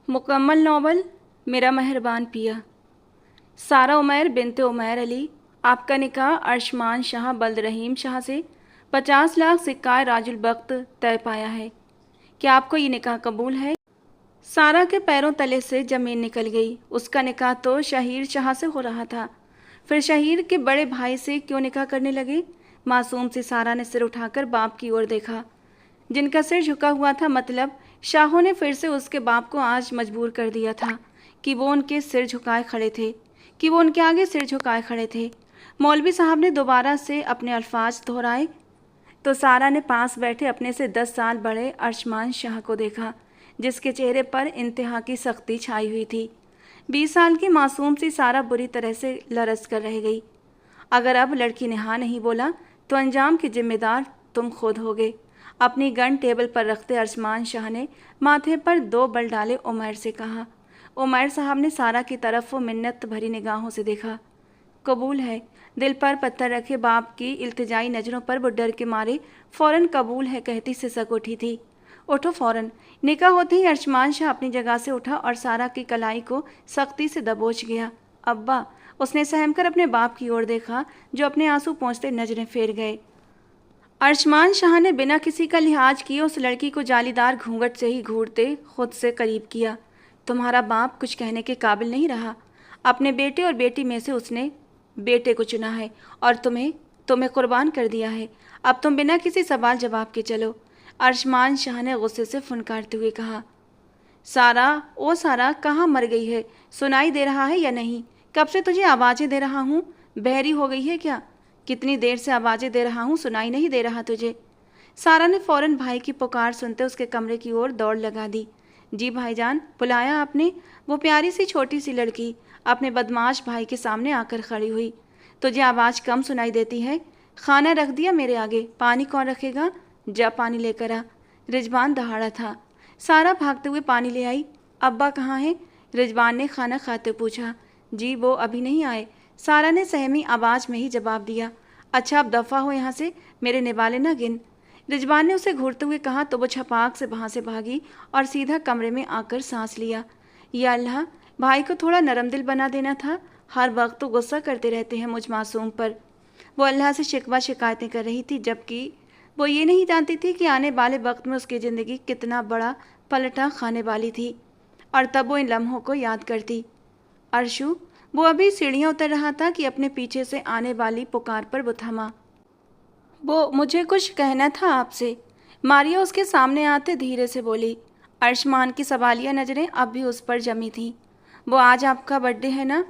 मुकम्मल नावल मेरा मेहरबान पिया। सारा उमैर बिनते उमैर अली, आपका निकाह अर्शमान शाह बल्द रहीम शाह से 50 लाख सिक्का राजुल वक्त तय पाया है। क्या आपको ये निकाह कबूल है? सारा के पैरों तले से जमीन निकल गई। उसका निकाह तो शहीर शाह से हो रहा था, फिर शहीर के बड़े भाई से क्यों निकाह करने लगे? मासूम सी सारा ने सिर उठाकर बाप की ओर देखा, जिनका सिर झुका हुआ था। मतलब शाहों ने फिर से उसके बाप को आज मजबूर कर दिया था कि वो उनके सिर झुकाए खड़े थे, कि वो उनके आगे सिर झुकाए खड़े थे। मौलवी साहब ने दोबारा से अपने अल्फाज दोहराए तो सारा ने पास बैठे अपने से 10 साल बड़े अर्शमान शाह को देखा, जिसके चेहरे पर इंतहा की सख्ती छाई हुई थी। 20 साल की मासूम सी सारा बुरी तरह से लरस कर रह गई। अगर अब लड़की ने हाँ नहीं बोला तो अंजाम के जिम्मेदार तुम खुद होगे। अपनी गन टेबल पर रखते अर्शमान शाह ने माथे पर 2 बल डाले उमैर से कहा। उमैर साहब ने सारा की तरफ वो मिन्नत भरी निगाहों से देखा। कबूल है। दिल पर पत्थर रखे बाप की इल्तिजाई नज़रों पर वो डर के मारे फ़ौरन कबूल है कहती सिसक उठी थी। उठो फ़ौरन। निकाह होते ही अर्शमान शाह अपनी जगह से उठा और सारा की कलाई को सख्ती से दबोच गया। अब्बा, उसने सहमकर अपने बाप की ओर देखा, जो अपने आंसू पोंछते नजरें फेर गए। अर्शमान शाह ने बिना किसी का लिहाज किए उस लड़की को जालीदार घूंघट से ही घूरते खुद से करीब किया। तुम्हारा बाप कुछ कहने के काबिल नहीं रहा। अपने बेटे और बेटी में से उसने बेटे को चुना है और तुम्हें तुम्हें कुर्बान कर दिया है। अब तुम बिना किसी सवाल जवाब के चलो। अर्शमान शाह ने गुस्से से फुनकारते हुए कहा। सारा, ओ सारा, कहाँ मर गई है? सुनाई दे रहा है या नहीं? कब से तुझे आवाज़ें दे रहा हूँ, बहरी हो गई है क्या? कितनी देर से आवाज़ें दे रहा हूँ, सुनाई नहीं दे रहा तुझे? सारा ने फौरन भाई की पुकार सुनते उसके कमरे की ओर दौड़ लगा दी। जी भाईजान, बुलाया आपने? वो प्यारी सी छोटी सी लड़की अपने बदमाश भाई के सामने आकर खड़ी हुई। तुझे आवाज़ कम सुनाई देती है? खाना रख दिया मेरे आगे, पानी कौन रखेगा? जा पानी लेकर आ। रिजवान दहाड़ा था। सारा भागते हुए पानी ले आई। अब्बा कहाँ हैं? रिजवान ने खाना खाते पूछा। जी वो अभी नहीं आए। सारा ने सहमी आवाज़ में ही जवाब दिया। अच्छा अब दफ़ा हो यहाँ से, मेरे निवाले ना गिन। रिजवान ने उसे घूरते हुए कहा तो वो छपाक से वहाँ से भागी और सीधा कमरे में आकर सांस लिया। या अल्लाह, भाई को थोड़ा नरम दिल बना देना था। हर वक्त तो गुस्सा करते रहते हैं मुझ मासूम पर। वो अल्लाह से शिकवा शिकायतें कर रही थी, जबकि वो ये नहीं जानती थी कि आने वाले वक्त में उसकी ज़िंदगी कितना बड़ा पलटा खाने वाली थी। और तब वो इन लम्हों को याद करती। अर्शु, वो अभी सीढ़ियाँ उतर रहा था कि अपने पीछे से आने वाली पुकार पर वो थमा। वो मुझे कुछ कहना था आपसे। मारिया उसके सामने आते धीरे से बोली। अर्शमान की सवालिया नज़रें अब भी उस पर जमी थीं। वो आज आपका बर्थडे है ना,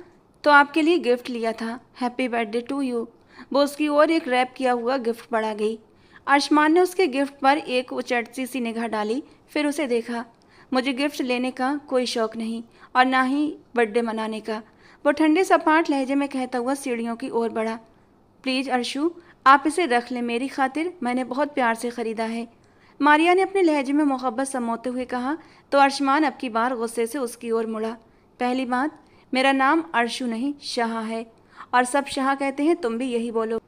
तो आपके लिए गिफ्ट लिया था। Happy birthday to you. वो उसकी ओर एक रैप किया हुआ गिफ्ट बढ़ा गई। अर्शमान ने उसके गिफ्ट पर एक उचटती सी निगाह डाली, फिर उसे देखा। मुझे गिफ्ट लेने का कोई शौक़ नहीं और ना ही बर्थडे मनाने का, वो ठंडे सपाट लहजे में कहता हुआ सीढ़ियों की ओर बढ़ा। प्लीज़ अर्शु, आप इसे रख लें मेरी खातिर, मैंने बहुत प्यार से ख़रीदा है। मारिया ने अपने लहजे में मोहब्बत समोते हुए कहा तो अर्शमान अब की बार गुस्से से उसकी ओर मुड़ा। पहली बात, मेरा नाम अर्शु नहीं शाह है, और सब शाह कहते हैं, तुम भी यही बोलो।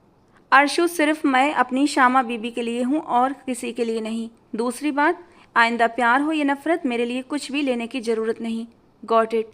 अर्शु सिर्फ मैं अपनी शामा बीबी के लिए हूँ और किसी के लिए नहीं। दूसरी बात, आइंदा प्यार हो या नफ़रत, मेरे लिए कुछ भी लेने की ज़रूरत नहीं। Got it.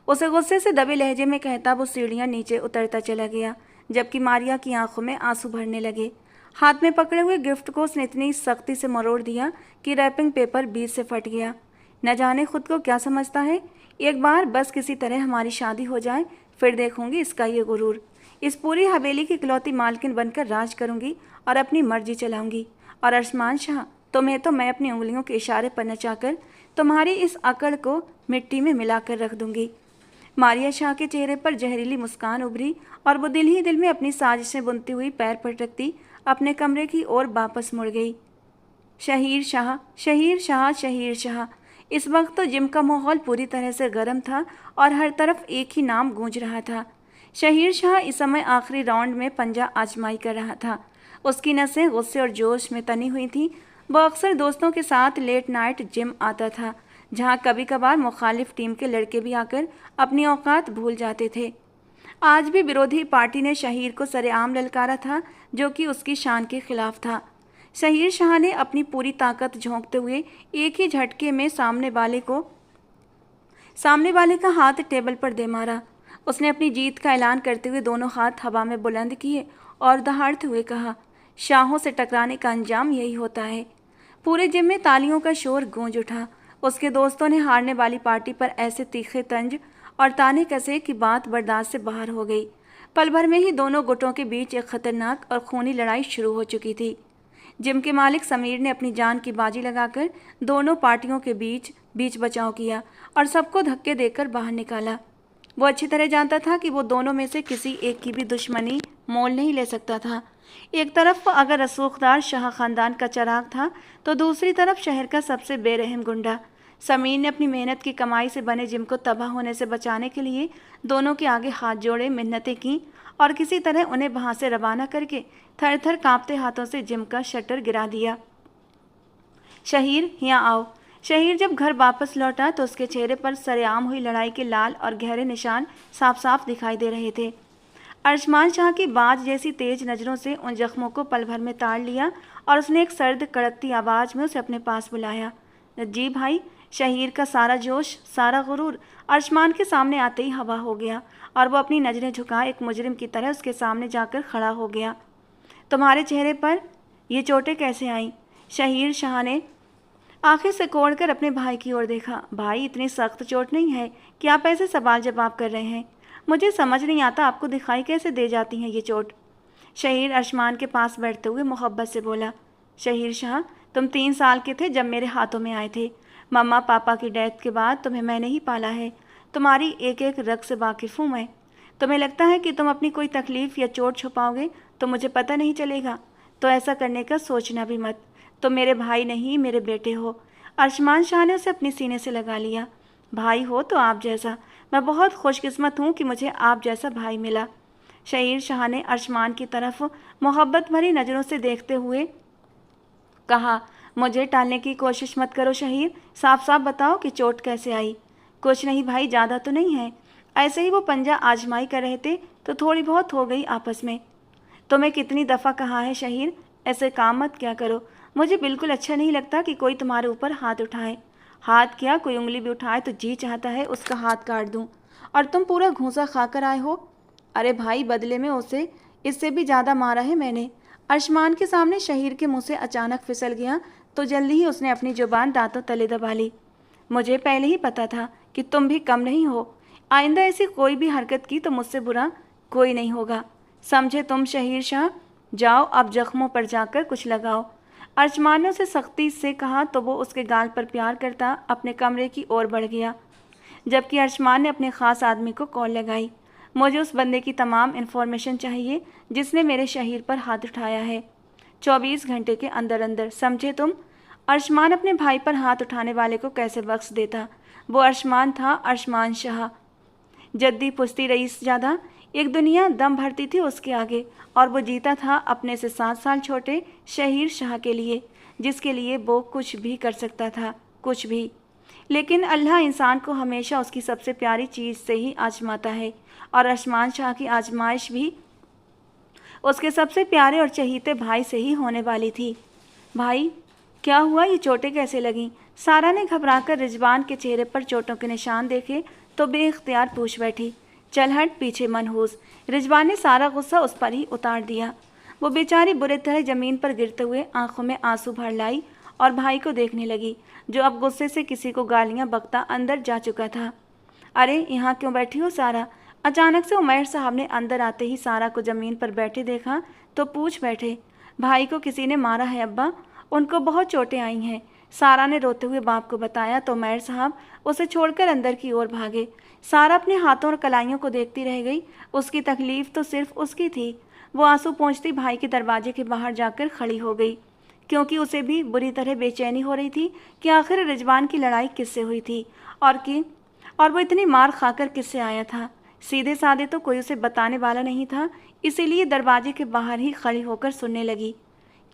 उसे गुस्से से दबे लहजे में कहता वो सीढ़ियाँ नीचे उतरता चला गया, जबकि मारिया की आंखों में आंसू भरने लगे। हाथ में पकड़े हुए गिफ्ट को उसने इतनी सख्ती से मरोड़ दिया कि रैपिंग पेपर बीच से फट गया। न जाने खुद को क्या समझता है। एक बार बस किसी तरह हमारी शादी हो जाए, फिर देखूंगी इसका ये गुरूर। इस पूरी हवेली की इकलौती मालकिन बनकर राज करूंगी और अपनी मर्जी चलाऊंगी। और अर्शमान शाह, तुम्हें तो मैं अपनी उंगलियों के इशारे पर नचाकर तुम्हारी इस अकड़ को मिट्टी में मिलाकर रख दूंगी। मारिया शाह के चेहरे पर जहरीली मुस्कान उभरी और वो दिल ही दिल में अपनी साजिशें बुनती हुई पैर पटकती अपने कमरे की ओर वापस मुड़ गई। शहीर शाह, शहीर शाह, शहीर शाह। इस वक्त तो जिम का माहौल पूरी तरह से गर्म था और हर तरफ एक ही नाम गूंज रहा था। शहीर शाह इस समय आखिरी राउंड में पंजा आजमाई कर रहा था। उसकी नसें गुस्से और जोश में तनी हुई थीं। वह अक्सर दोस्तों के साथ लेट नाइट जिम आता था, जहां कभी कभार मुखालिफ टीम के लड़के भी आकर अपनी औकात भूल जाते थे। आज भी विरोधी पार्टी ने शहीर को सरेआम ललकारा था, जो कि उसकी शान के खिलाफ था। शहीर शाह ने अपनी पूरी ताकत झोंकते हुए एक ही झटके में सामने वाले को सामने वाले का हाथ टेबल पर दे मारा। उसने अपनी जीत का ऐलान करते हुए दोनों हाथ हवा में बुलंद किए और दहाड़ते हुए कहा, शाहों से टकराने का अंजाम यही होता है। पूरे जिम में तालियों का शोर गूंज उठा। उसके दोस्तों ने हारने वाली पार्टी पर ऐसे तीखे तंज और ताने कसे कि बात बर्दाश्त से बाहर हो गई। पल भर में ही दोनों गुटों के बीच एक खतरनाक और खूनी लड़ाई शुरू हो चुकी थी। जिम के मालिक समीर ने अपनी जान की बाजी लगाकर दोनों पार्टियों के बीच बीच बचाव किया और सबको धक्के देकर बाहर निकाला। वो अच्छी तरह जानता था कि वो दोनों में से किसी एक की भी दुश्मनी मोल नहीं ले सकता था। एक तरफ अगर रसूखदार शाह खानदान का चिराग था तो दूसरी तरफ शहर का सबसे बेरहम गुंडा। समीर ने अपनी मेहनत की कमाई से बने जिम को तबाह होने से बचाने के लिए दोनों के आगे हाथ जोड़े, मिन्नतें की और किसी तरह उन्हें वहां से रवाना करके थर थर कांपते हाथों से जिम का शटर गिरा दिया। शहीर, यहाँ आओ। शहीर जब घर वापस लौटा तो उसके चेहरे पर सरेआम हुई लड़ाई के लाल और गहरे निशान साफ साफ दिखाई दे रहे थे। अर्शमान शाह की बाज जैसी तेज नज़रों से उन जख्मों को पल भर में ताड़ लिया और उसने एक सर्द कड़कती आवाज़ में उसे अपने पास बुलाया। जी भाई। शहीर का सारा जोश, सारा गुरूर अर्शमान के सामने आते ही हवा हो गया और वो अपनी नज़रें झुकाए एक मुजरिम की तरह उसके सामने जाकर खड़ा हो गया। तुम्हारे चेहरे पर ये चोटें कैसे आईं? शहीर शाह ने आंखें सिकोड़कर अपने भाई की ओर देखा। भाई, इतनी सख्त चोट नहीं है कि आप ऐसे सवाल जवाब कर रहे हैं। मुझे समझ नहीं आता आपको दिखाई कैसे दे जाती हैं ये चोट। शहीर अर्शमान के पास बैठते हुए मोहब्बत से बोला। शहीर शाह, तुम 3 साल के थे जब मेरे हाथों में आए थे। मम्मा पापा की डेथ के बाद तुम्हें मैंने ही पाला है। तुम्हारी एक एक रग से वाकिफ़ हूँ मैं। तुम्हें लगता है कि तुम अपनी कोई तकलीफ़ या चोट छुपाओगे तो मुझे पता नहीं चलेगा, तो ऐसा करने का सोचना भी मत। तुम मेरे भाई नहीं, मेरे बेटे हो। अर्शमान शाह ने उसे अपने सीने से लगा लिया। भाई हो तो आप जैसा। मैं बहुत खुशकिस्मत हूँ कि मुझे आप जैसा भाई मिला। शहीर शाह ने अर्शमान की तरफ मोहब्बत भरी नज़रों से देखते हुए कहा, मुझे टालने की कोशिश मत करो शहीर, साफ साफ बताओ कि चोट कैसे आई। कुछ नहीं भाई, ज़्यादा तो नहीं है। ऐसे ही वो पंजा आजमाई कर रहे थे तो थोड़ी बहुत हो गई आपस में। तुम्हें कितनी दफ़ा कहा है शहीर, ऐसे काम मत क्या करो। मुझे बिल्कुल अच्छा नहीं लगता कि कोई तुम्हारे ऊपर हाथ उठाए। हाथ क्या, कोई उंगली भी उठाए तो जी चाहता है उसका हाथ काट दूं। और तुम पूरा घूंसा खाकर आए हो। अरे भाई, बदले में उसे इससे भी ज़्यादा मारा है मैंने। अर्शमान के सामने शहीर के मुंह से अचानक फिसल गया तो जल्दी ही उसने अपनी जुबान दांतों तले दबा ली। मुझे पहले ही पता था कि तुम भी कम नहीं हो। आइंदा ऐसी कोई भी हरकत की तो मुझसे बुरा कोई नहीं होगा, समझे तुम शहीर शाह। जाओ अब जख्मों पर जाकर कुछ लगाओ। अर्शमान ने उसे सख्ती से कहा तो वो उसके गाल पर प्यार करता अपने कमरे की ओर बढ़ गया, जबकि अर्शमान ने अपने ख़ास आदमी को कॉल लगाई। मुझे उस बंदे की तमाम इन्फॉर्मेशन चाहिए जिसने मेरे शहीर पर हाथ उठाया है, 24 घंटे के अंदर अंदर, समझे तुम। अर्शमान अपने भाई पर हाथ उठाने वाले को कैसे बख्श देता। वो अर्शमान था, अर्शमान शाह, जद्दी पुश्ती रईस ज़्यादा। एक दुनिया दम भरती थी उसके आगे और वो जीता था अपने से 7 साल छोटे शहीर शाह के लिए, जिसके लिए वो कुछ भी कर सकता था, कुछ भी। लेकिन अल्लाह इंसान को हमेशा उसकी सबसे प्यारी चीज़ से ही आजमाता है और अर्शमान शाह की आजमाइश भी उसके सबसे प्यारे और चहीते भाई से ही होने वाली थी। भाई, क्या हुआ? ये चोटें कैसे लगीं? सारा ने घबराकर रिजवान के चेहरे पर चोटों के निशान देखे तो बेइख्तियार पूछ बैठी। चल हट पीछे मनहूस। रिजवान ने सारा गुस्सा उस पर ही उतार दिया। वो बेचारी बुरे तरह ज़मीन पर गिरते हुए आंखों में आंसू भर लाई और भाई को देखने लगी, जो अब गुस्से से किसी को गालियां बकता अंदर जा चुका था। अरे यहाँ क्यों बैठी हो सारा? अचानक से उमैर साहब ने अंदर आते ही सारा को ज़मीन पर बैठे देखा तो पूछ बैठे, भाई को किसी ने मारा है अब्बा, उनको बहुत चोटें आई हैं। सारा ने रोते हुए बाप को बताया तो उमैर साहब उसे छोड़कर अंदर की ओर भागे। सारा अपने हाथों और कलाइयों को देखती रह गई। उसकी तकलीफ़ तो सिर्फ उसकी थी। वो आंसू पोंछती भाई के दरवाजे के बाहर जाकर खड़ी हो गई, क्योंकि उसे भी बुरी तरह बेचैनी हो रही थी कि आखिर रिजवान की लड़ाई किससे हुई थी और वो इतनी मार खाकर किससे आया था। सीधे साधे तो कोई उसे बताने वाला नहीं था, इसीलिए दरवाजे के बाहर ही खड़ी होकर सुनने लगी।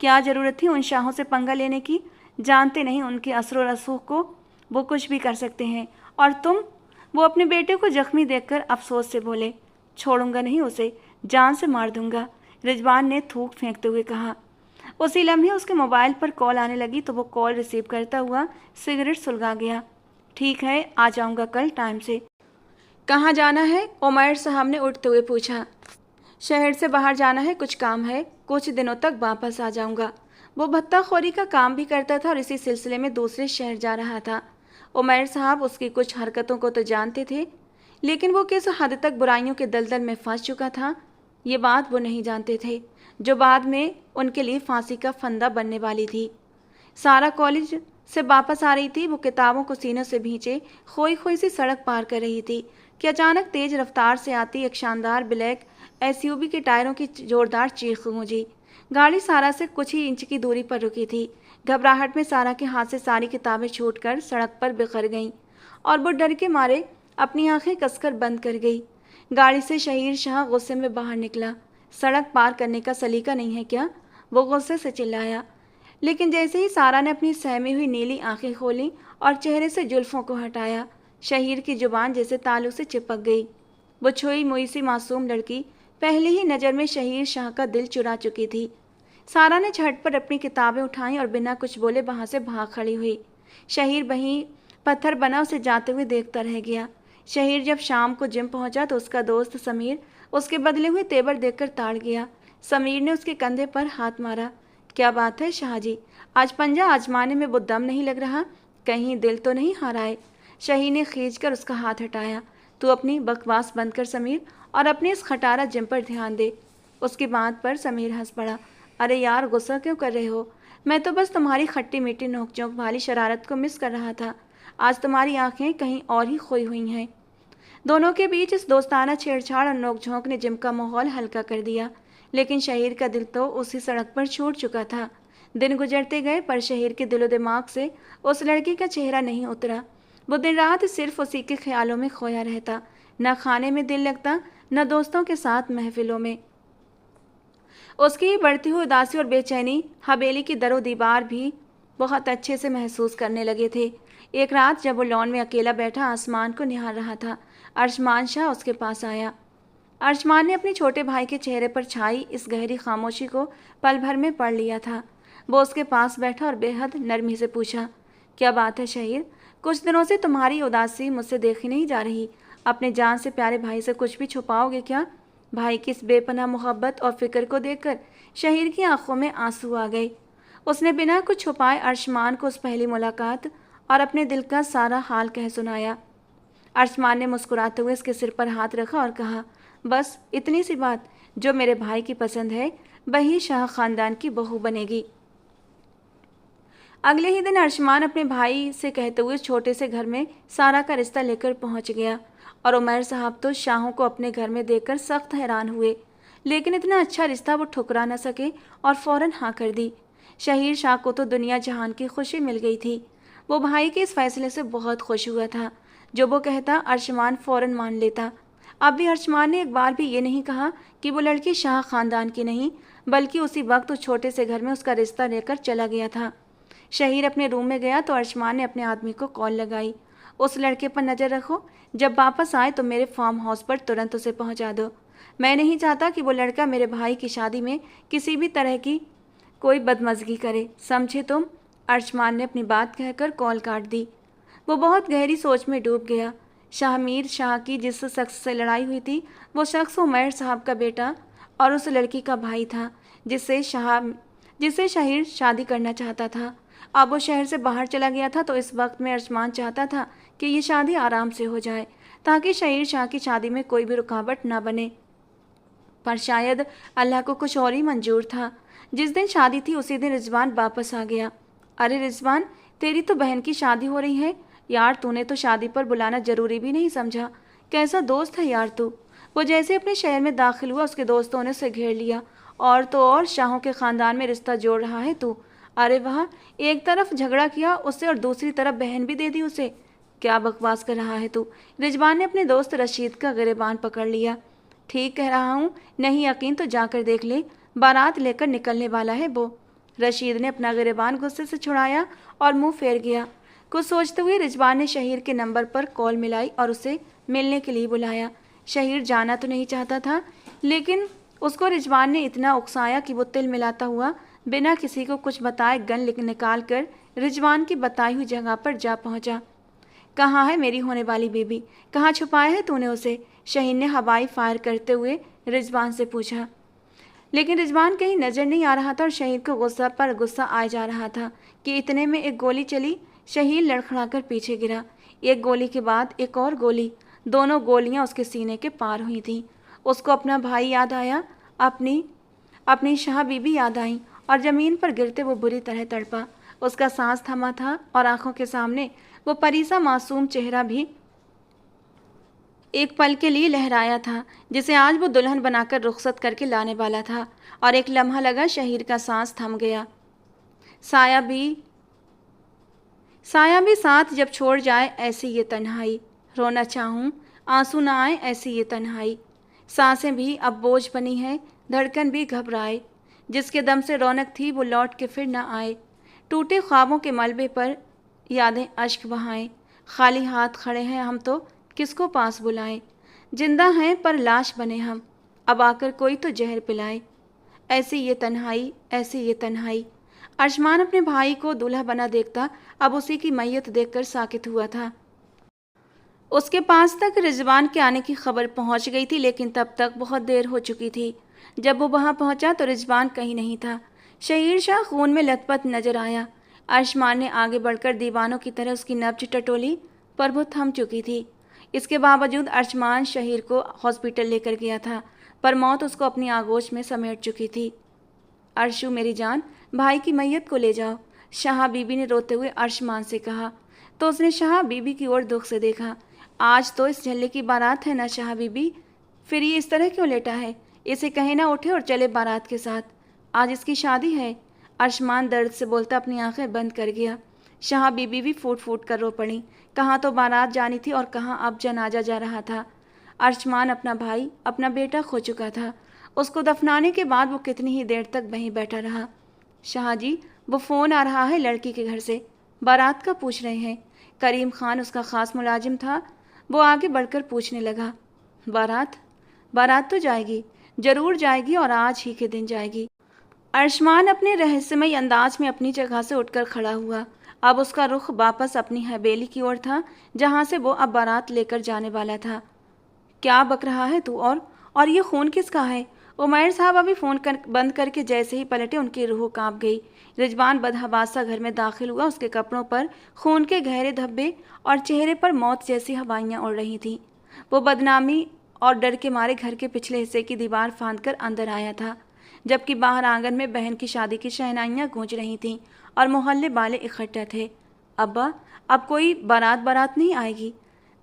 क्या ज़रूरत थी उन शाहों से पंगा लेने की? जानते नहीं उनके असर और रसूख को, वो कुछ भी कर सकते हैं। और तुम? वो अपने बेटे को जख्मी देखकर अफसोस से बोले। छोड़ूंगा नहीं उसे, जान से मार दूंगा, रिजवान ने थूक फेंकते हुए कहा। उसी लम्हे उसके मोबाइल पर कॉल आने लगी तो वो कॉल रिसीव करता हुआ सिगरेट सुलगा गया। ठीक है, आ जाऊंगा कल टाइम से। कहाँ जाना है? उमैर साहब ने उठते हुए पूछा। शहर से बाहर जाना है, कुछ काम है, कुछ दिनों तक वापस आ जाऊंगा। वो भत्ताखोरी का काम भी करता था और इसी सिलसिले में दूसरे शहर जा रहा था। उमैर साहब उसकी कुछ हरकतों को तो जानते थे, लेकिन वो किस हद तक बुराइयों के दलदल में फंस चुका था, ये बात वो नहीं जानते थे, जो बाद में उनके लिए फांसी का फंदा बनने वाली थी। सारा कॉलेज से वापस आ रही थी। वो किताबों को सीनों से भींचे खोई खोई सी सड़क पार कर रही थी कि अचानक तेज रफ्तार से आती एक शानदार ब्लैक एसयूवी के टायरों की जोरदार चीख गूंजी। गाड़ी सारा से कुछ ही इंच की दूरी पर रुकी थी। घबराहट में सारा के हाथ से सारी किताबें छूटकर सड़क पर बिखर गईं और वो डर के मारे अपनी आंखें कसकर बंद कर गई। गाड़ी से शहीर शाह गुस्से में बाहर निकला। सड़क पार करने का सलीका नहीं है क्या? वो गुस्से से चिल्लाया। लेकिन जैसे ही सारा ने अपनी सहमी हुई नीली आंखें खोलीं और चेहरे से जुल्फों को हटाया, शहीर की जुबान जैसे तालू से चिपक गई। वो छुई मुई सी मासूम लड़की पहली ही नज़र में शहीर शाह का दिल चुरा चुकी थी। सारा ने झटपट अपनी किताबें उठाईं और बिना कुछ बोले वहां से भाग खड़ी हुई। शहीर वहीं पत्थर बना उसे जाते हुए देखता रह गया। शहीर जब शाम को जिम पहुंचा तो उसका दोस्त समीर उसके बदले हुए तेवर देखकर ताड़ गया। समीर ने उसके कंधे पर हाथ मारा। क्या बात है शाहजी, आज पंजा आजमाने में वो दम नहीं लग रहा? कहीं दिल तो नहीं हारा है? शहीर ने खींचकर उसका हाथ हटाया। तू अपनी बकवास बंद कर समीर और अपने इस खटारा जिम पर ध्यान दे। उसकी बात पर समीर हंस पड़ा। अरे यार, गुस्सा क्यों कर रहे हो? मैं तो बस तुम्हारी खट्टी मीठी नोकझोंक वाली शरारत को मिस कर रहा था। आज तुम्हारी आंखें कहीं और ही खोई हुई हैं। दोनों के बीच इस दोस्ताना छेड़छाड़ और नोकझोंक ने जिम का माहौल हल्का कर दिया, लेकिन शहीर का दिल तो उसी सड़क पर छूट चुका था। दिन गुजरते गए पर शहीर के दिलो दिमाग से उस लड़की का चेहरा नहीं उतरा। वो दिन रात सिर्फ उसी के ख्यालों में खोया रहता। न खाने में दिल लगता, न दोस्तों के साथ महफिलों में। उसकी बढ़ती हुई उदासी और बेचैनी हवेली की दरो दीवार भी बहुत अच्छे से महसूस करने लगे थे। एक रात जब वो लॉन में अकेला बैठा आसमान को निहार रहा था, अर्शमान शाह उसके पास आया। अर्शमान ने अपने छोटे भाई के चेहरे पर छाई इस गहरी खामोशी को पल भर में पढ़ लिया था। वो उसके पास बैठा और बेहद नरमी से पूछा, क्या बात है शहीर? कुछ दिनों से तुम्हारी उदासी मुझसे देखी नहीं जा रही। अपने जान से प्यारे भाई से कुछ भी छुपाओगे क्या? भाई की इस बेपनाह मोहब्बत और फिक्र को देखकर शहीर की आंखों में आंसू आ गए। उसने बिना कुछ छुपाए अर्शमान को उस पहली मुलाकात और अपने दिल का सारा हाल कह सुनाया। अर्शमान ने मुस्कुराते हुए उसके सिर पर हाथ रखा और कहा, बस इतनी सी बात, जो मेरे भाई की पसंद है वही शाह खानदान की बहू बनेगी। अगले ही दिन अर्शमान अपने भाई से कहते हुए छोटे से घर में सारा का रिश्ता लेकर पहुंच गया और उमैर साहब तो शाहों को अपने घर में देखकर सख्त हैरान हुए, लेकिन इतना अच्छा रिश्ता वो ठुकरा न सके और फौरन हाँ कर दी। शहीर शाह को तो दुनिया जहान की खुशी मिल गई थी। वो भाई के इस फैसले से बहुत खुश हुआ था। जो वो कहता अर्शमान फौरन मान लेता। अब भी अर्शमान ने एक बार भी ये नहीं कहा कि वो लड़की शाह खानदान की नहीं, बल्कि उसी वक्त उस छोटे से घर में उसका रिश्ता लेकर चला गया था। शहीर अपने रूम में गया तो अर्शमान ने अपने आदमी को कॉल लगाई। उस लड़के पर नज़र रखो, जब वापस आए तो मेरे फार्म हाउस पर तुरंत उसे पहुंचा दो। मैं नहीं चाहता कि वो लड़का मेरे भाई की शादी में किसी भी तरह की कोई बदमज़गी करे, समझे तुम? अर्शमान ने अपनी बात कहकर कॉल काट दी। वो बहुत गहरी सोच में डूब गया। शाहमीर शाह की जिस शख्स से लड़ाई हुई थी वो शख्स उमैर साहब का बेटा और उस लड़की का भाई था जिससे शहीर शादी करना चाहता था। अब वो शहर से बाहर चला गया था तो इस वक्त में अर्शमान चाहता था कि ये शादी आराम से हो जाए ताकि शहीर शाह की शादी में कोई भी रुकावट ना बने। पर शायद अल्लाह को कुछ और ही मंजूर था। जिस दिन शादी थी उसी दिन रिजवान वापस आ गया। अरे रिजवान, तेरी तो बहन की शादी हो रही है यार, तूने तो शादी पर बुलाना जरूरी भी नहीं समझा। कैसा दोस्त है यार तू। वो जैसे अपने शहर में दाखिल हुआ उसके दोस्तों ने उसे घेर लिया। और तो और शाहों के ख़ानदान में रिश्ता जोड़ रहा है तू। अरे वाह, एक तरफ झगड़ा किया उससे और दूसरी तरफ बहन भी दे दी उसे। क्या बकवास कर रहा है तू? रिजवान ने अपने दोस्त रशीद का गिरेबान पकड़ लिया। ठीक कह रहा हूँ, नहीं यकीन तो जाकर देख ले, बारात लेकर निकलने वाला है वो। रशीद ने अपना गिरेबान गुस्से से छुड़ाया और मुंह फेर गया। कुछ सोचते हुए रिजवान ने शहीर के नंबर पर कॉल मिलाई और उसे मिलने के लिए बुलाया। शहीर जाना तो नहीं चाहता था, लेकिन उसको रिजवान ने इतना उकसाया कि वो तिल मिलाता हुआ बिना किसी को कुछ बताए गन निकाल कर रिजवान की बताई हुई जगह पर जा पहुंचा। कहाँ है मेरी होने वाली बीबी? कहाँ छुपाया है तूने उसे? शहीन ने हवाई फायर करते हुए रिजवान से पूछा। लेकिन रिजवान कहीं नजर नहीं आ रहा था और शहीन को गुस्सा पर गुस्सा आ जा रहा था कि इतने में एक गोली चली। शहीन लड़खड़ाकर पीछे गिरा। एक गोली के बाद एक और गोली, दोनों गोलियां उसके सीने के पार हुई थीं। उसको अपना भाई याद आया, अपनी अपनी शाह बीबी याद आई और जमीन पर गिरते वो बुरी तरह तड़पा। उसका सांस थमा था और आंखों के सामने वो परीसा मासूम चेहरा भी एक पल के लिए लहराया था, जिसे आज वो दुल्हन बनाकर रुखसत करके लाने वाला था। और एक लम्हा लगा शहीर का सांस थम गया। साया भी साया भी साथ जब छोड़ जाए ऐसी ये तन्हाई, रोना चाहूं आंसू ना आए ऐसी ये तन्हाई। सांसें भी अब बोझ बनी है, धड़कन भी घबराए। जिसके दम से रौनक थी वो लौट के फिर न आए। टूटे ख्वाबों के मलबे पर यादें अश्क बहाएं। खाली हाथ खड़े हैं हम तो किसको पास बुलाएं। जिंदा हैं पर लाश बने हम, अब आकर कोई तो जहर पिलाए। ऐसी ये तन्हाई, ऐसी ये तन्हाई। अर्शमान अपने भाई को दूल्हा बना देखता अब उसी की मैयत देखकर साकित हुआ था। उसके पास तक रिजवान के आने की खबर पहुंच गई थी, लेकिन तब तक बहुत देर हो चुकी थी। जब वो वहां पहुंचा तो रिजवान कहीं नहीं था। शहीर शाह खून में लथपथ नजर आया। अर्शमान ने आगे बढ़कर दीवानों की तरह उसकी नब्ज टटोली, पर वो थम चुकी थी। इसके बावजूद अर्शमान शहीर को हॉस्पिटल लेकर गया था, पर मौत उसको अपनी आगोश में समेट चुकी थी। अर्शु मेरी जान, भाई की मैयत को ले जाओ, शाह बीबी ने रोते हुए अर्शमान से कहा। तो उसने शाह बीबी की ओर दुख से देखा। आज तो इस झल्ले की बारात है ना शाह बीबी, फिर ये इस तरह क्यों लेटा है? इसे कहे ना उठे और चले बारात के साथ, आज इसकी शादी है। अर्शमान दर्द से बोलता अपनी आंखें बंद कर गया। शाह बीबी भी फूट फूट कर रो पड़ी। कहाँ तो बारात जानी थी और कहाँ अब जनाजा जा रहा था। अर्शमान अपना भाई, अपना बेटा खो चुका था। उसको दफनाने के बाद वो कितनी ही देर तक वहीं बैठा रहा। शाह जी, वो फ़ोन आ रहा है लड़की के घर से, बारात का पूछ रहे हैं। करीम खान उसका ख़ास मुलाजिम था। वो आगे बढ़कर पूछने लगा, बारात? बारात तो जाएगी, ज़रूर जाएगी और आज ही के दिन जाएगी। अर्शमान अपने रहस्यमय अंदाज में अपनी जगह से उठकर खड़ा हुआ। अब उसका रुख वापस अपनी हवेली की ओर था, जहाँ से वो अब बारात लेकर जाने वाला था। क्या बक रहा है तू? और ये खून किसका है? उमैर साहब अभी फ़ोन बंद करके जैसे ही पलटे उनकी रूह कांप गई। रिजवान बदहवासा घर में दाखिल हुआ। उसके कपड़ों पर खून के गहरे धब्बे और चेहरे पर मौत जैसी हवाइयाँ उड़ रही थीं। वो बदनामी और डर के मारे घर के पिछले हिस्से की दीवार फांद कर अंदर आया था, जबकि बाहर आंगन में बहन की शादी की शहनाइयाँ गूंज रही थीं और मोहल्ले वाले इकट्ठे थे। अब्बा, अब कोई बारात नहीं आएगी?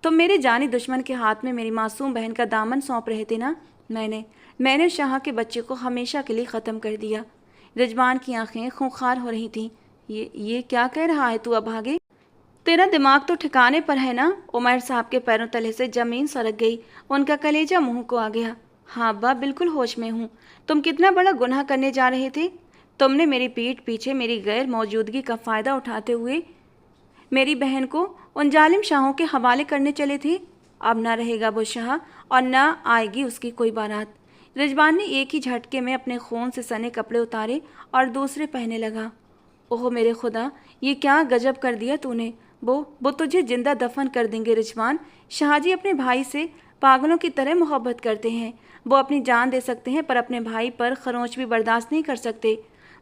तुम मेरे जानी दुश्मन के हाथ में मेरी मासूम बहन का दामन सौंप रहे थे ना। मैंने शाह के बच्चे को हमेशा के लिए ख़त्म कर दिया। रिजवान की आंखें खूंखार हो रही थीं। ये क्या कह रहा है तू? अब आगे तेरा दिमाग तो ठिकाने पर है ना? उमर साहब के पैरों तले से ज़मीन सरक गई। उनका कलेजा मुंह को आ गया। हाँ अब्बा, बिल्कुल होश में हूँ। तुम कितना बड़ा गुनाह करने जा रहे थे। तुमने मेरी पीठ पीछे मेरी गैर मौजूदगी का फ़ायदा उठाते हुए मेरी बहन को उन जालिम शाहों के हवाले करने चले थे। अब ना रहेगा वो शाह और ना आएगी उसकी कोई बारात। रिजवान ने एक ही झटके में अपने खून से सने कपड़े उतारे और दूसरे पहनने लगा। ओह मेरे खुदा, ये क्या गजब कर दिया तूने। वो तुझे जिंदा दफन कर देंगे रिजवान। शाहजी अपने भाई से पागलों की तरह मोहब्बत करते हैं। वो अपनी जान दे सकते हैं पर अपने भाई पर खरोंच भी बर्दाश्त नहीं कर सकते।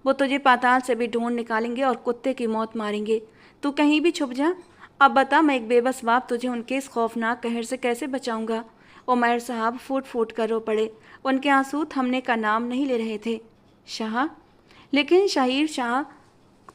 वो तुझे पाताल से भी ढूंढ निकालेंगे और कुत्ते की मौत मारेंगे। तू कहीं भी छुप जा। अब बता, मैं एक बेबस बाप तुझे उनके इस खौफनाक कहर से कैसे बचाऊंगा। उमैर साहब फूट फूट कर रो पड़े। उनके आंसू थमने का नाम नहीं ले रहे थे। शाह, लेकिन शाहिर शाह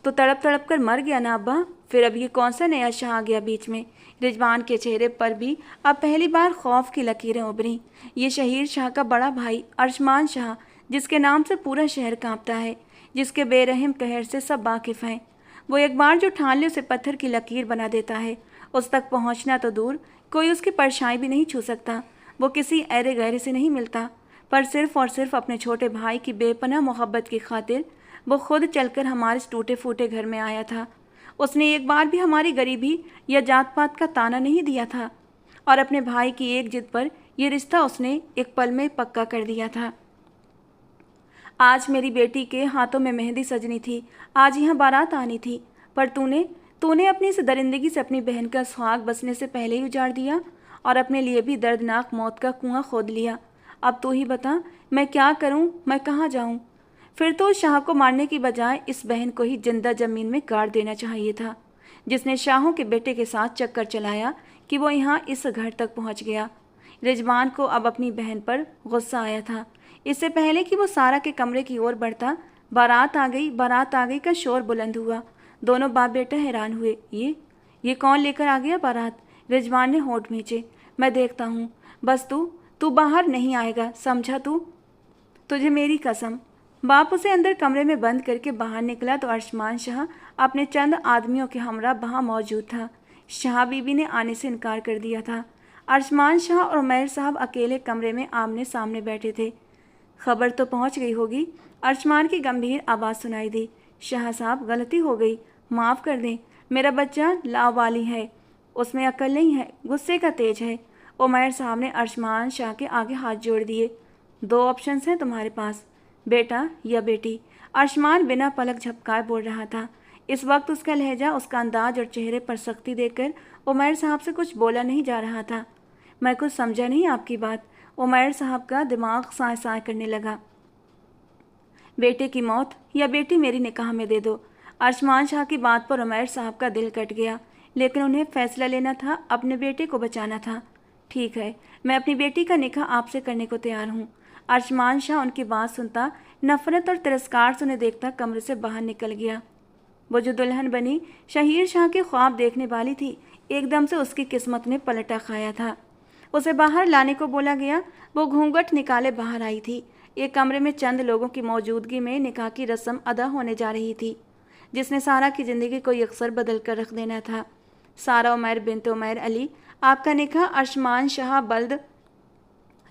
तो तड़प तड़प कर मर गया ना अब्बा। फिर अब ये कौन सा नया शाह आ गया बीच में? रिजवान के चेहरे पर भी अब पहली बार खौफ की लकीरें उभरी। ये शहीर शाह का बड़ा भाई अर्शमान शाह, जिसके नाम से पूरा शहर कांपता है, जिसके बेरहम कहर से सब वाकिफ़ हैं। वो एक बार जो ठान ले उसे पत्थर की लकीर बना देता है। उस तक पहुंचना तो दूर, कोई उसकी परछाई भी नहीं छू सकता। वो किसी ऐरे गहरे से नहीं मिलता, पर सिर्फ और सिर्फ अपने छोटे भाई की बेपनाह मोहब्बत की खातिर वो खुद चलकर हमारे टूटे फूटे घर में आया था। उसने एक बार भी हमारी गरीबी या जात पात का ताना नहीं दिया था और अपने भाई की एक जिद पर यह रिश्ता उसने एक पल में पक्का कर दिया था। आज मेरी बेटी के हाथों में मेहंदी सजनी थी, आज यहाँ बारात आनी थी, पर तूने अपनी इस दरिंदगी से अपनी बहन का सुहाग बसने से पहले ही उजाड़ दिया और अपने लिए भी दर्दनाक मौत का कुआं खोद लिया। अब तू ही बता, मैं क्या करूं, मैं कहाँ जाऊं? फिर तो उस शाह को मारने की बजाय इस बहन को ही जिंदा जमीन में गाड़ देना चाहिए था, जिसने शाहों के बेटे के साथ चक्कर चलाया कि वो यहाँ इस घर तक पहुँच गया। रिजवान को अब अपनी बहन पर गुस्सा आया था। इससे पहले कि वो सारा के कमरे की ओर बढ़ता, बारात आ गई, बारात आ गई का शोर बुलंद हुआ। दोनों बाप बेटा हैरान हुए। ये कौन लेकर आ गया बारात? रिजवान ने होंठ खींचे। मैं देखता हूँ, बस तू बाहर नहीं आएगा, समझा तू? तुझे मेरी कसम। बाप उसे अंदर कमरे में बंद करके बाहर निकला तो अरशमान शाह अपने चंद आदमियों के हमरा वहाँ मौजूद था। शाह बीबी ने आने से इनकार कर दिया था। अरशमान शाह और उमैर साहब अकेले कमरे में आमने सामने बैठे थे। खबर तो पहुंच गई होगी, अरशमान की गंभीर आवाज़ सुनाई दी। शाह साहब, गलती हो गई, माफ़ कर दें, मेरा बच्चा लावाली है, उसमें अक्ल नहीं है, गुस्से का तेज है। उमैर साहब ने अरशमान शाह के आगे हाथ जोड़ दिए। दो ऑप्शंस हैं तुम्हारे पास, बेटा या बेटी। अरशमान बिना पलक झपकाए बोल रहा था। इस वक्त उसका लहजा, उसका अंदाज और चेहरे पर सख्ती देखकर उमैर साहब से कुछ बोला नहीं जा रहा था। मैं कुछ समझा नहीं आपकी बात। उमैर साहब का दिमाग साए साए करने लगा। बेटे की मौत या बेटी मेरी निकाह में दे दो। अरशमान शाह की बात पर उमैर साहब का दिल कट गया, लेकिन उन्हें फैसला लेना था, अपने बेटे को बचाना था। ठीक है, मैं अपनी बेटी का निकाह आपसे करने को तैयार हूँ। अरशमान शाह उनकी बात सुनता, नफरत और तिरस्कार से उन्हें देखता कमरे से बाहर निकल गया। वो जो दुल्हन बनी शहीर शाह के ख्वाब देखने वाली थी, एकदम से उसकी किस्मत ने पलटा खाया था। उसे बाहर लाने को बोला गया। वो घूंघट निकाले बाहर आई थी। एक कमरे में चंद लोगों की मौजूदगी में निकाह की रस्म अदा होने जा रही थी, जिसने सारा की ज़िंदगी को यकसर बदल कर रख देना था। सारा उमैर बिनते उमैर अली, आपका निकाह अरशमान शाह बल्द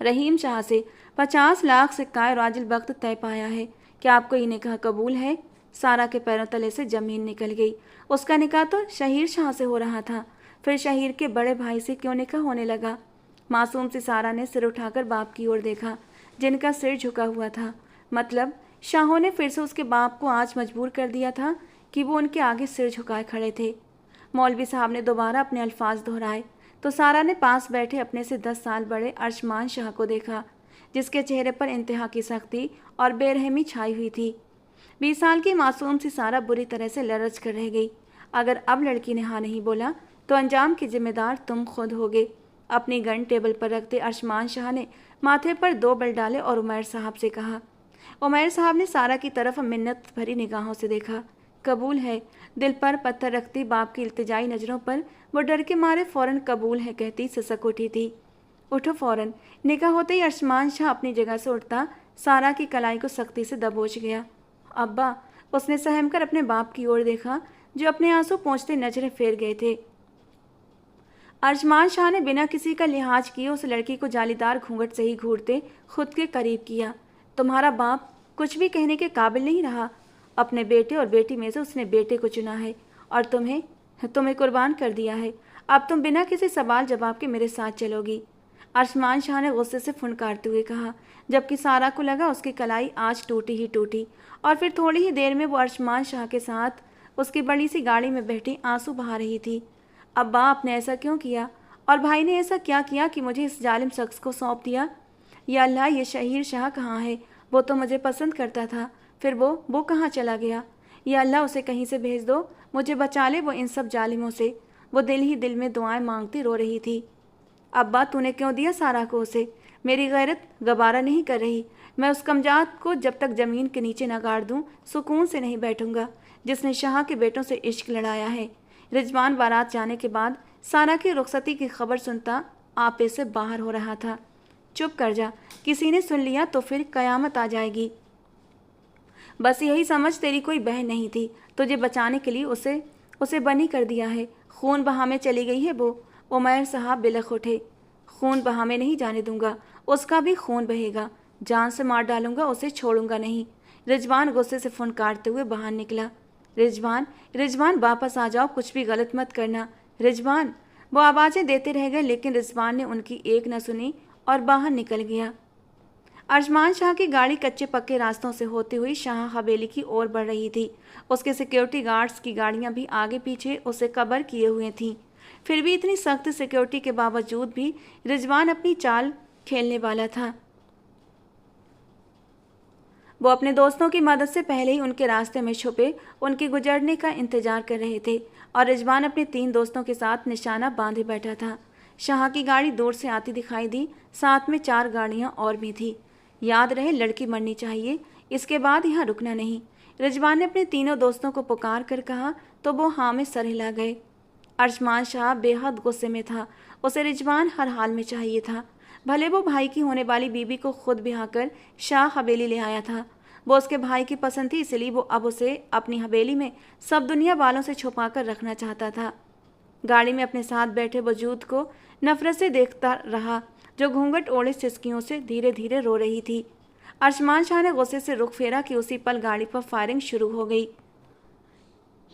रहीम शाह से 50 लाख सिक्का राजिल वक्त तय पाया है। क्या आपको ये निकाह कबूल है? सारा के पैरों तले से ज़मीन निकल गई। उसका निकाह तो शहीर शाह से हो रहा था, फिर शहीर के बड़े भाई से क्यों निकाह होने लगा? मासूम सी सारा ने सिर उठाकर बाप की ओर देखा, जिनका सिर झुका हुआ था। मतलब शाहों ने फिर से उसके बाप को आज मजबूर कर दिया था कि वो उनके आगे सिर झुकाए खड़े थे। मौलवी साहब ने दोबारा अपने अल्फाज दोहराए तो सारा ने पास बैठे अपने से 10 साल बड़े अरशमान शाह को देखा, जिसके चेहरे पर इंतहा की सख्ती और बेरहमी छाई हुई थी। 20 साल की मासूम सी सारा बुरी तरह से लरज कर रह गई। अगर अब लड़की ने हाँ नहीं बोला तो अंजाम की जिम्मेदार तुम खुद होगे। अपनी गन टेबल पर रखते अरशमान शाह ने माथे पर 2 बल डाले और उमैर साहब से कहा। उमैर साहब ने सारा की तरफ मिन्नत भरी निगाहों से देखा। कबूल है। दिल पर पत्थर रखती बाप की इल्तिजाई नज़रों पर वो डर के मारे फ़ौरन कबूल है कहती सिसक उठी थी। उठो फ़ौरन। निकाह होते ही अरशमान शाह अपनी जगह से उठता सारा की कलाई को सख्ती से दबोच गया। अब्बा, उसने सहम कर अपने बाप की ओर देखा, जो अपने आंसू पोंछते नजरें फेर गए थे। अरशमान शाह ने बिना किसी का लिहाज किए उस लड़की को जालीदार घूंघट से ही घूरते खुद के करीब किया। तुम्हारा बाप कुछ भी कहने के काबिल नहीं रहा। अपने बेटे और बेटी में से उसने बेटे को चुना है और तुम्हें कुर्बान कर दिया है। अब तुम बिना किसी सवाल जवाब के मेरे साथ चलोगी। अरशमान शाह ने गुस्से से फुनकारते हुए कहा, जबकि सारा को लगा उसकी कलाई आज टूटी ही टूटी। और फिर थोड़ी ही देर में वो अरशमान शाह के साथ उसकी बड़ी सी गाड़ी में बैठी आंसू बहा रही थी। अब्बा, आपने ऐसा क्यों किया? और भाई ने ऐसा क्या किया कि मुझे इस जालिम शख्स को सौंप दिया? या अल्लाह, ये शहीर शाह कहाँ है? वो तो मुझे पसंद करता था, फिर वो कहाँ चला गया? या अल्लाह, उसे कहीं से भेज दो, मुझे बचा ले वो इन सब जालिमों से। वो दिल ही दिल में दुआएं मांगती रो रही थी। अब्बा, तूने क्यों दिया सारा को उसे? मेरी गैरत गवारा नहीं कर रही। मैं उस कमजात को जब तक ज़मीन के नीचे न गाड़ दूँ सुकून से नहीं बैठूंगा, जिसने शाह के बेटों से इश्क लड़ाया है। रिजवान बारात जाने के बाद सारा की रुखसती की खबर सुनता आपे से बाहर हो रहा था। चुप कर जा, किसी ने सुन लिया तो फिर कयामत आ जाएगी। बस यही समझ, तेरी कोई बहन नहीं थी, तुझे बचाने के लिए उसे बनी कर दिया है। खून बहा में चली गई है वो। उमैर साहब बिलख उठे। खून बहा में नहीं जाने दूंगा, उसका भी खून बहेगा। जान से मार डालूंगा, उसे छोड़ूंगा नहीं। रिजवान गुस्से से फुनकारते हुए बाहर निकला। रिजवान वापस आ जाओ, कुछ भी गलत मत करना। रिजवान, वो आवाज़ें देते रह गए, लेकिन रिजवान ने उनकी एक न सुनी और बाहर निकल गया। अरशमान शाह की गाड़ी कच्चे पक्के रास्तों से होती हुई शाह हवेली की ओर बढ़ रही थी। उसके सिक्योरिटी गार्ड्स की गाड़ियां भी आगे पीछे उसे कवर किए हुए थीं। फिर भी इतनी सख्त सिक्योरिटी के बावजूद भी रिजवान अपनी चाल खेलने वाला था। वो अपने दोस्तों की मदद से पहले ही उनके रास्ते में छुपे उनके गुजरने का इंतजार कर रहे थे और रिजवान अपने 3 दोस्तों के साथ निशाना बांधे बैठा था। शाह की गाड़ी दूर से आती दिखाई दी, साथ में 4 गाड़ियां और भी थी। याद रहे, लड़की मरनी चाहिए, इसके बाद यहाँ रुकना नहीं। रिजवान ने अपने तीनों दोस्तों को पुकार कर कहा तो वो हाँ में सर हिला गए। अरशमान शाह बेहद गुस्से में था। उसे रिजवान हर हाल में चाहिए था। भले वो भाई की होने वाली बीबी को खुद ब्याहकर शाह हवेली ले आया था। वो उसके भाई की पसंद थी, इसलिए वो अब उसे अपनी हवेली में सब दुनिया वालों से छुपा कर रखना चाहता था। गाड़ी में अपने साथ बैठे वजूद को नफरत से देखता रहा, जो घूंघट ओढ़े सिसकियों से धीरे धीरे रो रही थी। अरशमान शाह ने गुस्से से रुख फेरा कि उसी पल गाड़ी पर फायरिंग शुरू हो गई।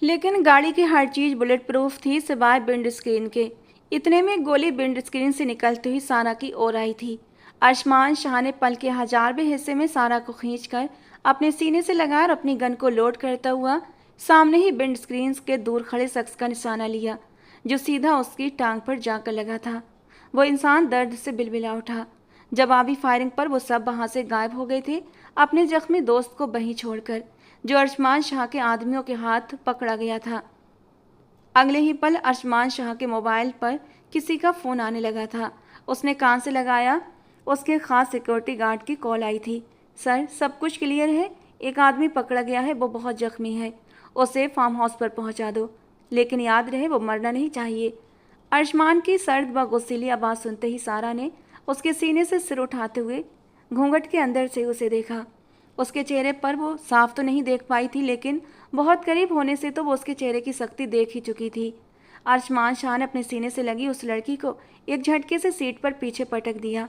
लेकिन गाड़ी की हर चीज़ बुलेट प्रूफ थी सिवाय विंड स्क्रीन के। इतने में गोली विंड स्क्रीन से निकलती हुई सारा की ओर आई थी। अरशमान शाह ने पल के 1000वें हिस्से में सारा को खींचकर अपने सीने से लगा और अपनी गन को लोड करता हुआ सामने ही विंड स्क्रीन के दूर खड़े शख्स का निशाना लिया, जो सीधा उसकी टांग पर जाकर लगा था। वो इंसान दर्द से बिलबिला उठा। जवाबी फायरिंग पर वो सब वहां से गायब हो गए थे, अपने जख्मी दोस्त को वहीं छोड़कर, जो अरशमान शाह के आदमियों के हाथ पकड़ा गया था। अगले ही पल अरशमान शाह के मोबाइल पर किसी का फ़ोन आने लगा था। उसने कान से लगाया। उसके खास सिक्योरिटी गार्ड की कॉल आई थी। सर, सब कुछ क्लियर है, एक आदमी पकड़ा गया है, वो बहुत जख्मी है, उसे फार्म हाउस पर पहुंचा दो, लेकिन याद रहे वो मरना नहीं चाहिए। अरशमान की सर्द व गुस्सीली आवाज़ सुनते ही सारा ने उसके सीने से सिर उठाते हुए घूंघट के अंदर से उसे देखा। उसके चेहरे पर वो साफ तो नहीं देख पाई थी, लेकिन बहुत करीब होने से तो वो उसके चेहरे की सख्ती देख ही चुकी थी। अरशमान शाह ने अपने सीने से लगी उस लड़की को एक झटके से सीट पर पीछे पटक दिया।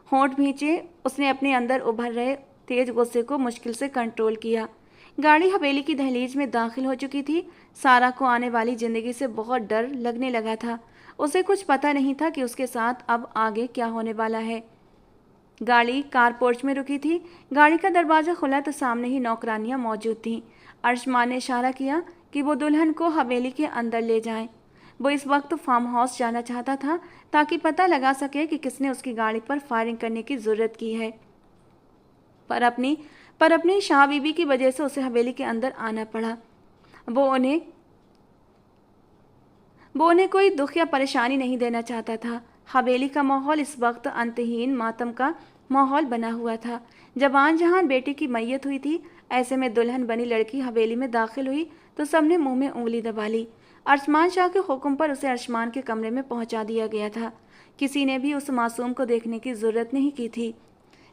होंठ भींचे उसने अपने अंदर उभर रहे तेज गुस्से को मुश्किल से कंट्रोल किया। गाड़ी हवेली की दहलीज में दाखिल हो चुकी थी। सारा को आने वाली जिंदगी से बहुत डर लगने लगा था। उसे कुछ पता नहीं था कि उसके साथ अब आगे क्या होने वाला है। गाड़ी कार पोर्च में रुकी थी। गाड़ी का दरवाज़ा खुला तो सामने ही नौकरानियां मौजूद थीं। अरशमान ने इशारा किया कि वो दुल्हन को हवेली के अंदर ले जाएं। वो इस वक्त फार्म हाउस जाना चाहता था ताकि पता लगा सके कि किसने उसकी गाड़ी पर फायरिंग करने की ज़रूरत की है। पर अपनी शाह बीबी की वजह से उसे हवेली के अंदर आना पड़ा। वो उन्हें कोई दुख या परेशानी नहीं देना चाहता था। हवेली का माहौल इस वक्त अंतहीन मातम का माहौल बना हुआ था। जवान जहान बेटी की मैयत हुई थी, ऐसे में दुल्हन बनी लड़की हवेली में दाखिल हुई तो सबने मुंह में उंगली दबा ली। अरशमान शाह के हुक्म पर उसे अरशमान के कमरे में पहुंचा दिया गया था। किसी ने भी उस मासूम को देखने की जरूरत नहीं की थी।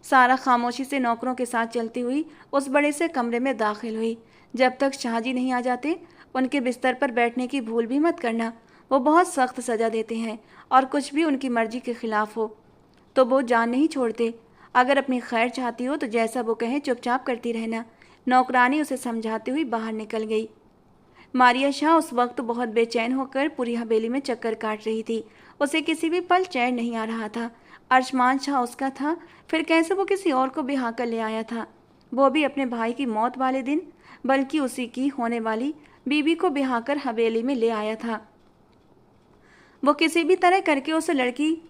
सारा खामोशी से नौकरों के साथ चलती हुई उस बड़े से कमरे में दाखिल हुई। जब तक शाहजी नहीं आ जाते उनके बिस्तर पर बैठने की भूल भी मत करना। वो बहुत सख्त सज़ा देते हैं और कुछ भी उनकी मर्जी के खिलाफ हो तो वो जान नहीं छोड़ते। अगर अपनी खैर चाहती हो तो जैसा वो कहें चुपचाप करती रहना। नौकरानी उसे समझाती हुई बाहर निकल गई। मारिया शाह उस वक्त बहुत बेचैन होकर पूरी हवेली में चक्कर काट रही थी। उसे किसी भी पल चैन नहीं आ रहा था। अरशमान शाह उसका था, फिर कैसे वो किसी और को ब्याह कर ले आया था, वो भी अपने भाई की मौत वाले दिन, बल्कि उसी की होने वाली बीबी को ब्याह कर हवेली में ले आया था। वो किसी भी तरह करके उस लड़की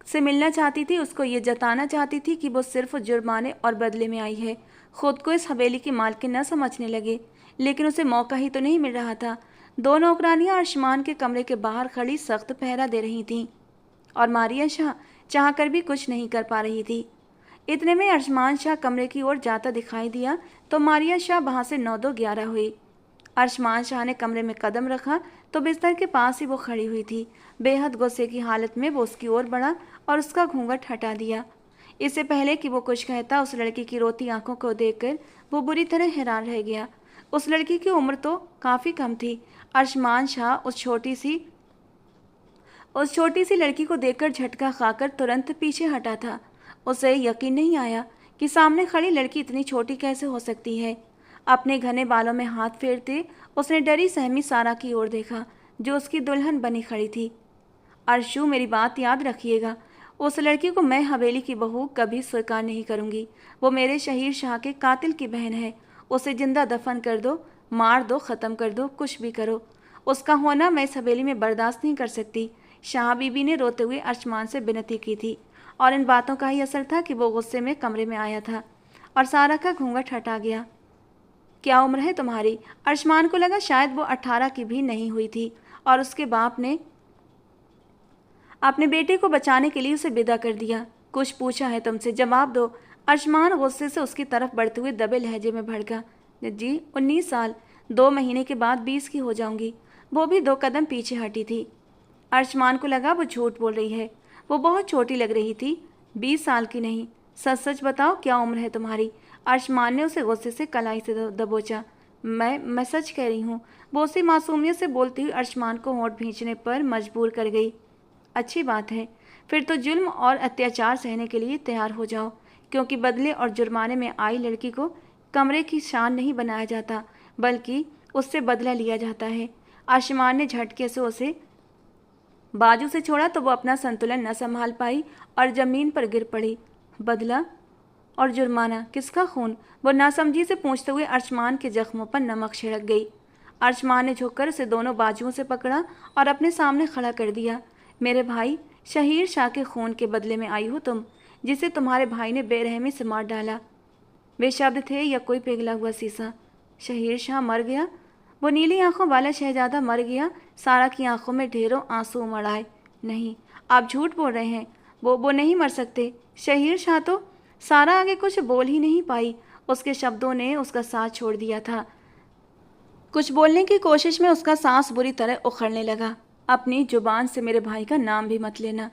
से मिलना चाहती थी, उसको ये जताना चाहती थी कि वो सिर्फ जुर्माने और बदले में आई है। खुद को इस हवेली की मालकिन न समझने लगे, लेकिन उसे मौका ही तो नहीं मिल रहा था। 2 नौकरानियां अरशमान के कमरे के बाहर खड़ी सख्त पहरा दे रही थीं और मारिया शाह चाह कर भी कुछ नहीं कर पा रही थी। इतने में अरशमान शाह कमरे की ओर जाता दिखाई दिया तो मारिया शाह वहां से 9-2-11 हुई। अरशमान शाह ने कमरे में कदम रखा तो बिस्तर के पास ही वो खड़ी हुई थी। बेहद गुस्से की हालत में वो उसकी ओर बढ़ा और उसका घूंघट हटा दिया। इससे पहले कि वो कुछ कहता, उस लड़की की रोती आंखों को देखकर वो बुरी तरह हैरान रह गया। उस लड़की की उम्र तो काफ़ी कम थी। अरशमान शाह उस छोटी सी लड़की को देखकर झटका खाकर तुरंत पीछे हटा था। उसे यकीन नहीं आया कि सामने खड़ी लड़की इतनी छोटी कैसे हो सकती है। अपने घने बालों में हाथ फेरते उसने डरी सहमी सारा की ओर देखा, जो उसकी दुल्हन बनी खड़ी थी। अर्शु, मेरी बात याद रखिएगा, उस लड़की को मैं हवेली की बहू कभी स्वीकार नहीं करूंगी। वो मेरे शहीर शाह के कातिल की बहन है। उसे जिंदा दफन कर दो, मार दो, ख़त्म कर दो, कुछ भी करो। उसका होना मैं इस हवेली में बर्दाश्त नहीं कर सकती। शाह बीबी ने रोते हुए अर्शमान से विनती की थी और इन बातों का ही असर था कि वो गुस्से में कमरे में आया था और सारा का घूंघट हटा गया। क्या उम्र है तुम्हारी? अर्शमान को लगा शायद वो 18 की भी नहीं हुई थी और उसके बाप ने अपने बेटे को बचाने के लिए उसे विदा कर दिया। कुछ पूछा है तुमसे, जवाब दो। अर्शमान गुस्से से उसकी तरफ बढ़ते हुए दबे लहजे में भड़का। जी 19 साल, 2 महीने के बाद 20 की हो जाऊंगी। वो भी 2 कदम पीछे हटी थी। अर्शमान को लगा वो झूठ बोल रही है। वो बहुत छोटी लग रही थी, 20 साल की नहीं। सच सच बताओ, क्या उम्र है तुम्हारी? अर्शमान ने उसे गुस्से से कलाई से दबोचा। मैं सच कह रही हूँ। वो उसी मासूमियत से बोलती हुई अर्शमान को होंठ भींचने पर मजबूर कर गई। अच्छी बात है, फिर तो जुल्म और अत्याचार सहने के लिए तैयार हो जाओ, क्योंकि बदले और जुर्माने में आई लड़की को कमरे की शान नहीं बनाया जाता, बल्कि उससे बदला लिया जाता है। आसमान ने झटके से उसे बाजू से छोड़ा तो वो अपना संतुलन न संभाल पाई और जमीन पर गिर पड़ी। बदला और जुर्माना, किसका खून? वो नासमझी से पूछते हुए अर्शमान के जख्मों पर नमक छिड़क गई। अर्शमान ने झुककर उसे दोनों बाजुओं से पकड़ा और अपने सामने खड़ा कर दिया। मेरे भाई शहीर शाह के खून के बदले में आई हो तुम, जिसे तुम्हारे भाई ने बेरहमी से मार डाला। वे शब्द थे या कोई पिघला हुआ शीशा? शहीर शाह मर गया? वो नीली आंखों वाला शहजादा मर गया? सारा की आंखों में ढेरों आंसू उमड़ आए। नहीं, आप झूठ बोल रहे हैं। वो नहीं मर सकते। शहीर शाह तो... सारा आगे कुछ बोल ही नहीं पाई। उसके शब्दों ने उसका साथ छोड़ दिया था। कुछ बोलने की कोशिश में उसका सांस बुरी तरह उखड़ने लगा। अपनी जुबान से मेरे भाई का नाम भी मत लेना,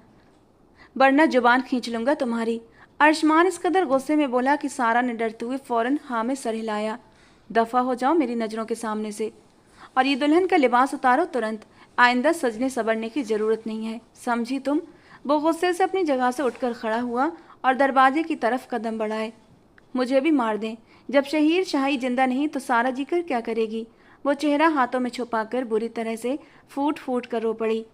वरना जुबान खींच लूंगा तुम्हारी। अर्शमान इस कदर गुस्से में बोला कि सारा ने डरते हुए फौरन हाँ में सर हिलाया। दफा हो जाओ मेरी नज़रों के सामने से, और ये दुल्हन का लिबास उतारो तुरंत। आइंदा सजने संवरने की ज़रूरत नहीं है, समझी तुम? वो गुस्से से अपनी जगह से उठकर खड़ा हुआ और दरवाजे की तरफ कदम बढ़ाए। मुझे भी मार दें, जब शहीर शाही जिंदा नहीं तो सारा जीकर क्या करेगी? वो चेहरा हाथों में छुपाकर बुरी तरह से फूट फूट कर रो पड़ी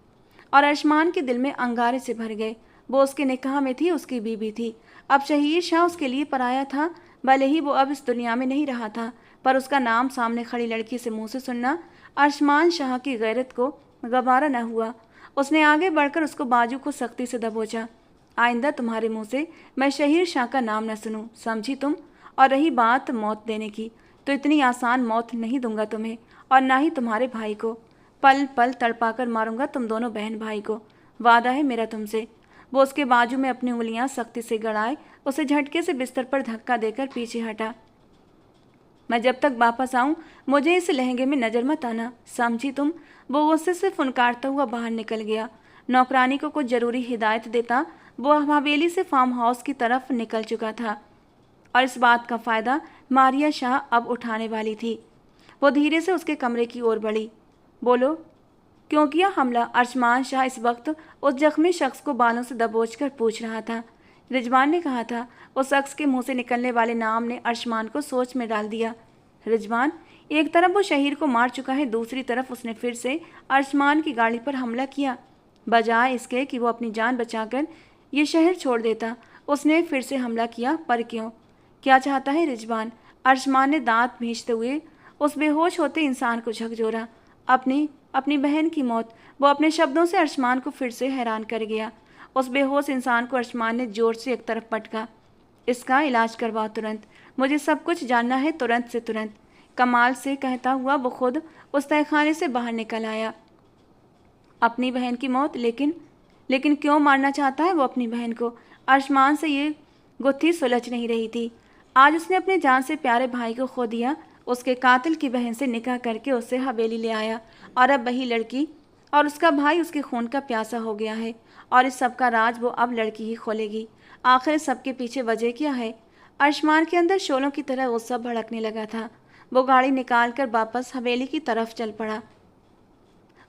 और अर्शमान के दिल में अंगारे से भर गए। वो उसके निकाह में थी, उसकी बीबी थी। अब शहीर शाह उसके लिए पराया था। भले ही वो अब इस दुनिया में नहीं रहा था, पर उसका नाम सामने खड़ी लड़की से मुंह से सुनना अर्शमान शाह की गैरत को गवारा न हुआ। उसने आगे बढ़कर उसको बाजू को सख्ती से दबोचा। आइंदा तुम्हारे मुंह से मैं शहीर शाह का नाम न सुनूं, समझी तुम? और रही बात मौत देने की, तो इतनी आसान मौत नहीं दूंगा तुम्हें, और ना ही तुम्हारे भाई को। पल पल तड़पाकर मारूंगा तुम दोनों बहन भाई को। वादा है मेरा तुमसे। वो उसके बाजू में अपनी उंगलियां सख्ती से गड़ाए उसे झटके से बिस्तर पर धक्का देकर पीछे हटा। मैं जब तक वापस आऊं मुझे इस लहंगे में नजर मत आना, समझी तुम? वो गुस्से से फुनकारता हुआ बाहर निकल गया। नौकरानी को कुछ जरूरी हिदायत देता वो हवेली से फार्म हाउस की तरफ निकल चुका था, और इस बात का फ़ायदा मारिया शाह अब उठाने वाली थी। वो धीरे से उसके कमरे की ओर बढ़ी। बोलो, क्यों किया हमला? अर्शमान शाह इस वक्त उस जख्मी शख्स को बालों से दबोचकर पूछ रहा था। रिजवान ने कहा था। उस शख्स के मुंह से निकलने वाले नाम ने अर्शमान को सोच में डाल दिया। रिजवान? एक तरफ वो शहीर को मार चुका है, दूसरी तरफ उसने फिर से अर्शमान की गाड़ी पर हमला किया। बजाय इसके कि वो अपनी जान बचाकर ये शहर छोड़ देता, उसने फिर से हमला किया। पर क्यों? क्या चाहता है रिजवान? अर्शमान ने दांत भींचते हुए उस बेहोश होते इंसान को झकझोरा। अपनी बहन की मौत। वो अपने शब्दों से अर्शमान को फिर से हैरान कर गया। उस बेहोश इंसान को अर्शमान ने जोर से एक तरफ पटका। इसका इलाज करवाओ तुरंत, मुझे सब कुछ जानना है, तुरंत से तुरंत। कमाल से कहता हुआ वो खुद उस तहखाने से बाहर निकल आया। अपनी बहन की मौत? लेकिन क्यों मारना चाहता है वो अपनी बहन को? अर्शमान से ये गुत्थी सुलझ नहीं रही थी। आज उसने अपने जान से प्यारे भाई को खो दिया, उसके कातिल की बहन से निकाह करके उसे हवेली ले आया, और अब वही लड़की और उसका भाई उसके खून का प्यासा हो गया है, और इस सब का राज वो अब लड़की ही खोलेगी। आखिर सबके पीछे वजह क्या है? अर्शमान के अंदर शोलों की तरह गुस्सा भड़कने लगा था। वो गाड़ी निकाल कर वापस हवेली की तरफ चल पड़ा।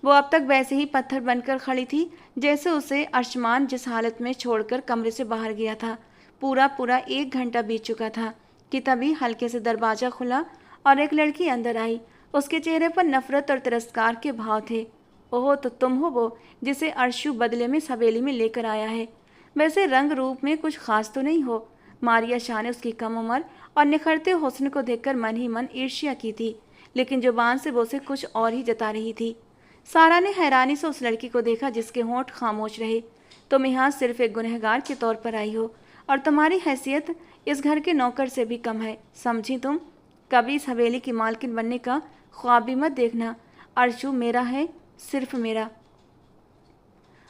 वो अब तक वैसे ही पत्थर बनकर खड़ी थी जैसे उसे अर्शमान जिस हालत में छोड़कर कमरे से बाहर गया था। पूरा 1 घंटा बीत चुका था कि तभी हल्के से दरवाज़ा खुला और एक लड़की अंदर आई। उसके चेहरे पर नफरत और तिरस्कार के भाव थे। ओह, तो तुम हो वो जिसे अर्शु बदले में इस हवेली में लेकर आया है। वैसे रंग रूप में कुछ खास तो नहीं हो। मारिया शाह ने उसकी कम उम्र और निखरते हुस्न को देखकर मन ही मन ईर्ष्या की थी, लेकिन जुबान से वो उसे कुछ और ही जता रही थी। सारा ने हैरानी से उस लड़की को देखा जिसके होंठ खामोश रहे। तुम यहाँ सिर्फ एक गुनहगार के तौर पर आई हो और तुम्हारी हैसियत इस घर के नौकर से भी कम है, समझी तुम? कभी इस हवेली की मालकिन बनने का ख्वाब भी मत देखना। अर्शु मेरा है, सिर्फ मेरा।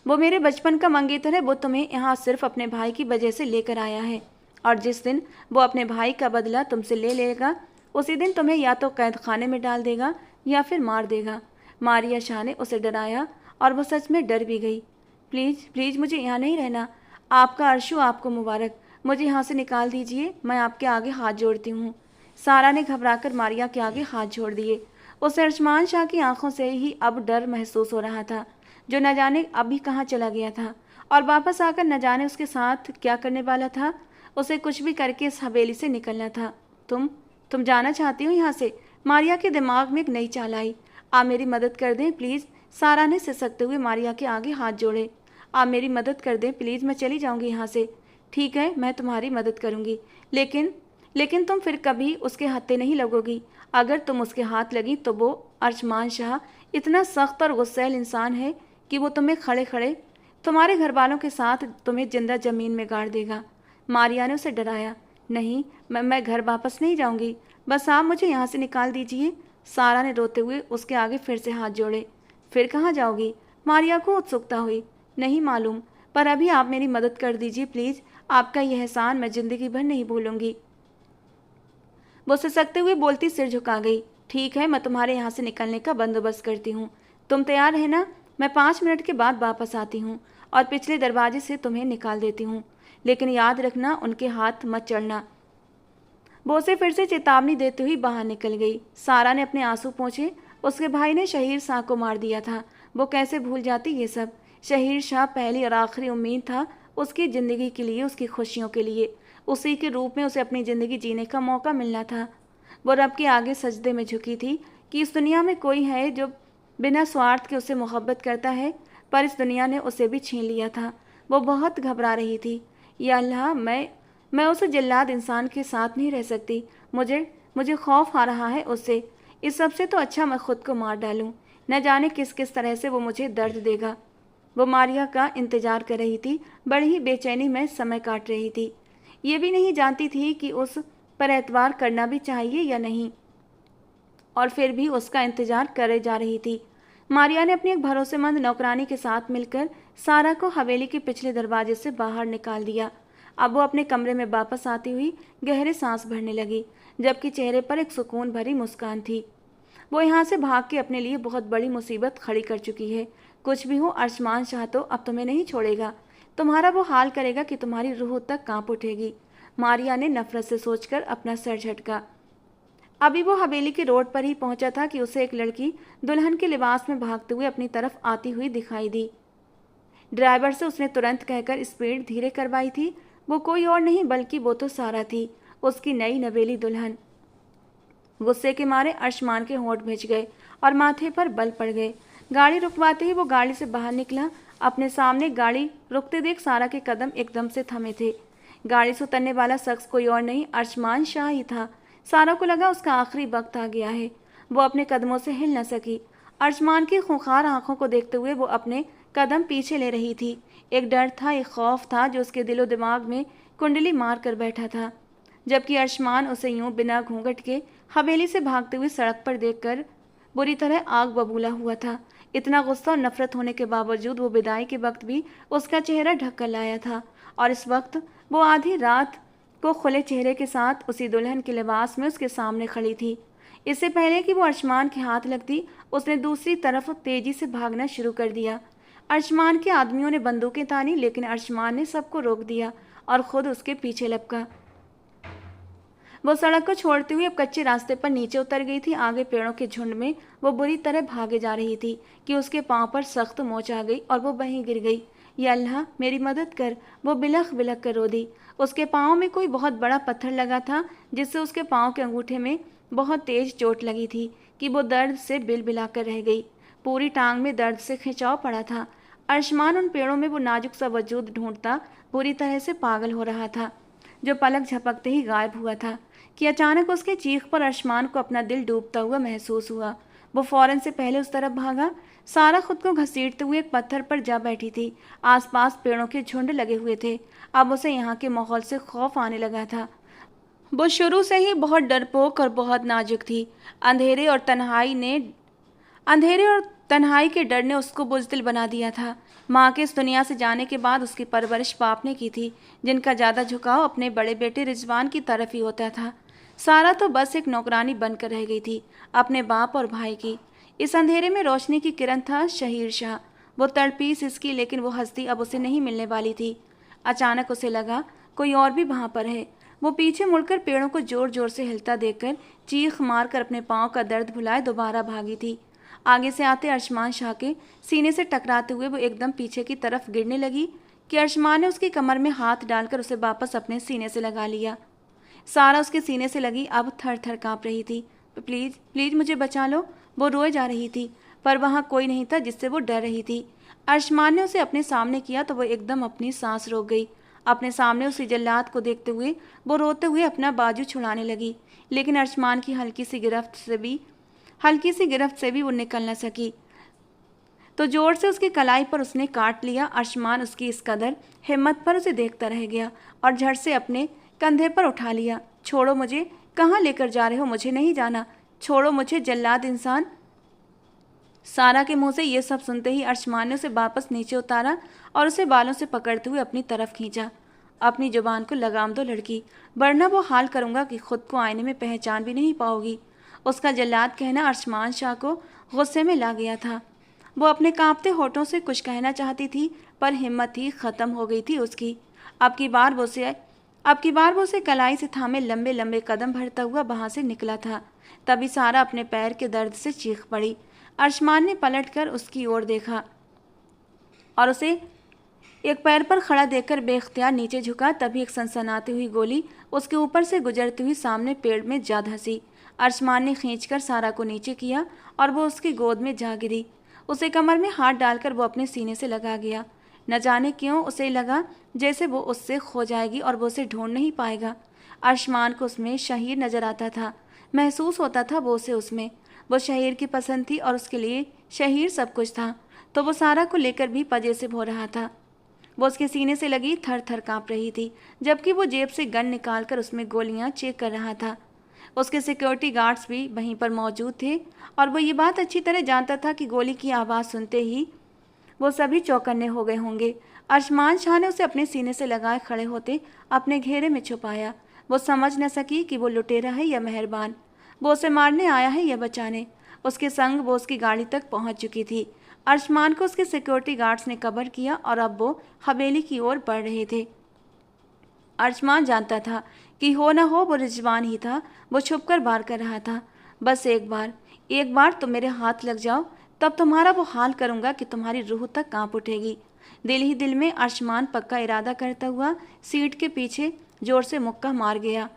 वो मेरे बचपन का मंगेतर है। वो तुम्हें यहाँ सिर्फ अपने भाई की वजह से लेकर आया है, और जिस दिन वो अपने भाई का बदला तुमसे ले लेगा उसी दिन तुम्हें या तो कैद खाने में डाल देगा या फिर मार देगा। मारिया शाह ने उसे डराया और वो सच में डर भी गई। प्लीज़ प्लीज़ मुझे यहाँ नहीं रहना। आपका अर्शु आपको मुबारक। मुझे यहाँ से निकाल दीजिए, मैं आपके आगे हाथ जोड़ती हूँ। सारा ने घबराकर मारिया के आगे हाथ जोड़ दिए। उसे अरशमान शाह की आंखों से ही अब डर महसूस हो रहा था, जो न जाने अभी कहाँ चला गया था और वापस आकर न जाने उसके साथ क्या करने वाला था। उसे कुछ भी करके इस हवेली से निकलना था। तुम जाना चाहती हो यहाँ से? मारिया के दिमाग में एक नई चाल आई। आप मेरी मदद कर दें प्लीज़। सारा ने सिसकते हुए मारिया के आगे हाथ जोड़े। आप मेरी मदद कर दें प्लीज़, मैं चली जाऊँगी यहाँ से। ठीक है, मैं तुम्हारी मदद करूँगी, लेकिन तुम फिर कभी उसके हत्थे नहीं लगोगी। अगर तुम उसके हाथ लगी तो वो अरशमान शाह इतना सख्त और गुस्सैल इंसान है कि वो तुम्हें खड़े खड़े तुम्हारे घर वालों के साथ तुम्हें जिंदा ज़मीन में गाड़ देगा। मारिया ने उसे डराया। नहीं, मैं घर वापस नहीं जाऊंगी, बस आप मुझे यहाँ से निकाल दीजिए। सारा ने रोते हुए उसके आगे फिर से हाथ जोड़े। फिर कहाँ जाओगी? मारिया को उत्सुकता हुई। नहीं मालूम, पर अभी आप मेरी मदद कर दीजिए प्लीज़। आपका यह एहसान मैं ज़िंदगी भर नहीं भूलूंगी। वो सिसकते हुए बोलती सिर झुका गई। ठीक है, मैं तुम्हारे यहाँ से निकलने का बंदोबस्त करती हूँ। तुम तैयार है ना? मैं 5 मिनट के बाद वापस आती हूँ और पिछले दरवाजे से तुम्हें निकाल देती हूँ, लेकिन याद रखना उनके हाथ मत चढ़ना। वो उसे फिर से चेतावनी देते हुई बाहर निकल गई। सारा ने अपने आंसू पोंछे। उसके भाई ने शहीर शाह को मार दिया था, वो कैसे भूल जाती ये सब। शहीर शाह पहली और आखिरी उम्मीद था उसकी ज़िंदगी के लिए, उसकी खुशियों के लिए। उसी के रूप में उसे अपनी ज़िंदगी जीने का मौका मिलना था। वो रब के आगे सजदे में झुकी थी कि इस दुनिया में कोई है जो बिना स्वार्थ के उसे मोहब्बत करता है, पर इस दुनिया ने उसे भी छीन लिया था। वो बहुत घबरा रही थी। या अल्लाह, मैं उस जिल्लाद इंसान के साथ नहीं रह सकती। मुझे खौफ आ रहा है उससे। इस सब से तो अच्छा मैं खुद को मार डालूं। न जाने किस किस तरह से वो मुझे दर्द देगा। वो मारिया का इंतजार कर रही थी, बड़ी ही बेचैनी में समय काट रही थी। ये भी नहीं जानती थी कि उस पर एतबार करना भी चाहिए या नहीं, और फिर भी उसका इंतजार करे जा रही थी। मारिया ने अपनी एक भरोसेमंद नौकरानी के साथ मिलकर सारा को हवेली के पिछले दरवाजे से बाहर निकाल दिया। अब वो अपने कमरे में वापस आती हुई गहरे सांस भरने लगी, जबकि चेहरे पर एक सुकून भरी मुस्कान थी। वो यहाँ से भाग के अपने लिए बहुत बड़ी मुसीबत खड़ी कर चुकी है। कुछ भी हो, अरशमान शाह तो अब तुम्हें नहीं छोड़ेगा। तुम्हारा वो हाल करेगा कि तुम्हारी रूह तक कांप उठेगी। मारिया ने नफरत से सोचकर अपना सर झटका। अभी वो हवेली के रोड पर ही पहुंचा था कि उसे एक लड़की दुल्हन के लिबास में भागते हुए अपनी तरफ आती हुई दिखाई दी। ड्राइवर से उसने तुरंत कहकर स्पीड धीरे करवाई थी। वो कोई और नहीं बल्कि वो तो सारा थी, उसकी नई नवेली दुल्हन। गुस्से के मारे अरशमान के होंठ भिज गए और माथे पर बल पड़ गए। गाड़ी रुकवाते ही वो गाड़ी से बाहर निकला। अपने सामने गाड़ी रुकते देख सारा के कदम एकदम से थमे थे। गाड़ी से उतरने वाला शख्स कोई और नहीं, अरशमान शाह ही था। सारा को लगा उसका आखिरी वक्त आ गया है। वो अपने कदमों से हिल न सकी। अरशमान की खूंखार आंखों को देखते हुए वो अपने कदम पीछे ले रही थी। एक डर था, एक खौफ था जो उसके दिलो दिमाग में कुंडली मार कर बैठा था। जबकि अरशमान उसे यूं बिना घूंघट के हवेली से भागते हुए सड़क पर देखकर बुरी तरह आग बबूला हुआ था। इतना गुस्सा और नफरत होने के बावजूद वो विदाई के वक्त भी उसका चेहरा ढक कर लाया था, और इस वक्त वो आधी रात को खुले चेहरे के साथ उसी दुल्हन के लिबास में उसके सामने खड़ी थी। इससे पहले कि वो अरशमान के हाथ लगती, उसने दूसरी तरफ तेजी से भागना शुरू कर दिया। अरशमान के आदमियों ने बंदूकें तानी, लेकिन अरशमान ने सबको रोक दिया और खुद उसके पीछे लपका। वो सड़क को छोड़ते हुए अब कच्चे रास्ते पर नीचे उतर गई थी। आगे पेड़ों के झुंड में वो बुरी तरह भागे जा रही थी कि उसके पांव पर सख्त मोच आ गई और वो वहीं गिर गई। या अल्लाह, मेरी मदद कर, वो बिलख बिलख कर रो दी। उसके पाँव में कोई बहुत बड़ा पत्थर लगा था, जिससे उसके पाँव के अंगूठे में बहुत तेज चोट लगी थी कि वो दर्द से बिलबिला कर रह गई। पूरी टांग में दर्द से खिंचाव पड़ा था। अर्शमान उन पेड़ों में वो नाजुक सा वजूद ढूंढता पूरी तरह से पागल हो रहा था, जो पलक झपकते ही गायब हुआ था कि अचानक उसके चीख पर अर्शमान को अपना दिल डूबता हुआ महसूस हुआ। वो फौरन से पहले उस तरफ भागा। सारा खुद को घसीटते हुए एक पत्थर पर जा बैठी थी। आसपास पेड़ों के झुंड लगे हुए थे। अब उसे यहाँ के माहौल से खौफ आने लगा था। वो शुरू से ही बहुत डरपोक और बहुत नाजुक थी। अंधेरे और तन्हाई के डर ने उसको बुज़दिल बना दिया था। माँ के इस दुनिया से जाने के बाद उसकी परवरिश बाप ने की थी, जिनका ज़्यादा झुकाव अपने बड़े बेटे रिजवान की तरफ ही होता था। सारा तो बस एक नौकरानी बनकर रह गई थी अपने बाप और भाई की। इस अंधेरे में रोशनी की किरण था शहीर शाह। वो तड़पी सिसकी, लेकिन वो हस्ती अब उसे नहीं मिलने वाली थी। अचानक उसे लगा कोई और भी वहाँ पर है। वो पीछे मुड़कर पेड़ों को जोर जोर से हिलता देखकर चीख मारकर अपने पाँव का दर्द भुलाए दोबारा भागी थी। आगे से आते अर्शमान शाह के सीने से टकराते हुए वो एकदम पीछे की तरफ गिरने लगी कि अर्शमान ने उसकी कमर में हाथ डालकर उसे वापस अपने सीने से लगा लिया। सारा उसके सीने से लगी अब थर थर काँप रही थी। प्लीज़ प्लीज़ मुझे बचा लो, वो रोए जा रही थी, पर वहाँ कोई नहीं था जिससे वो डर रही थी। अर्शमान ने उसे अपने सामने किया तो वो एकदम अपनी सांस रोक गई। अपने सामने उसी जल्लाद को देखते हुए वो रोते हुए अपना बाजू छुड़ाने लगी, लेकिन अर्शमान की हल्की सी गिरफ्त से भी वो निकल न सकी, तो जोर से उसकी कलाई पर उसने काट लिया। अर्शमान उसकी इस कदर हिम्मत पर उसे देखता रह गया और झट से अपने कंधे पर उठा लिया। छोड़ो मुझे, कहाँ लेकर जा रहे हो? मुझे नहीं जाना, छोड़ो मुझे जल्लाद इंसान। सारा के मुंह से ये सब सुनते ही अर्शमान ने उसे वापस नीचे उतारा और उसे बालों से पकड़ते हुए अपनी तरफ खींचा। अपनी जुबान को लगाम दो लड़की, वरना वो हाल करूँगा कि खुद को आईने में पहचान भी नहीं पाओगी। उसका जल्लाद कहना अर्शमान शाह को गुस्से में ला गया था। वो अपने कांपते होठों से कुछ कहना चाहती थी, पर हिम्मत ही ख़त्म हो गई थी उसकी। अब की बार वो उसे कलाई से थामे लंबे लंबे कदम भरता हुआ वहाँ से निकला था। तभी सारा अपने पैर के दर्द से चीख पड़ी। अर्शमान ने पलटकर उसकी ओर देखा और उसे एक पैर पर खड़ा देखकर बेख्तियार नीचे झुका। तभी एक सनसनाती हुई गोली उसके ऊपर से गुजरती हुई सामने पेड़ में जा धंसी। अर्शमान ने खींचकर सारा को नीचे किया और वो उसकी गोद में जा गिरी। उसे कमर में हाथ डालकर वो अपने सीने से लगा गया। न जाने क्यों उसे लगा जैसे वो उससे खो जाएगी और वो उसे ढूंढ नहीं पाएगा। अर्शमान को उसमें शहीर नजर आता था, महसूस होता था वो उसे उसमें। वो शहीर की पसंद थी और उसके लिए शहीर सब कुछ था, तो वो सारा को लेकर भी पजे से हो रहा था। वो उसके सीने से लगी थर थर काँप रही थी, जबकि वो जेब से गन निकालकर उसमें गोलियां चेक कर रहा था। उसके सिक्योरिटी गार्ड्स भी वहीं पर मौजूद थे और वो ये बात अच्छी तरह जानता था कि गोली की आवाज़ सुनते ही वो सभी चौकन्ने हो गए होंगे। अर्शमान शाह ने उसे अपने सीने से लगाए खड़े होते अपने घेरे में छुपाया। वो समझ न सकी कि वो लुटेरा है या मेहरबान, वो उसे मारने आया है या बचाने। उसके संग वो उसकी गाड़ी तक पहुंच चुकी थी। अर्शमान को उसके सिक्योरिटी गार्ड्स ने कवर किया और अब वो हवेली की ओर बढ़ रहे थे। अर्शमान जानता था कि हो न हो वो रिजवान ही था। वो छुपकर वार कर रहा था, बस एक बार तुम मेरे हाथ लग जाओ, तब तुम्हारा वो हाल करूँगा कि तुम्हारी रूह तक कांप उठेगी। दिल ही दिल में अर्शमान पक्का इरादा करता हुआ सीट के पीछे जोर से मुक्का मार गया।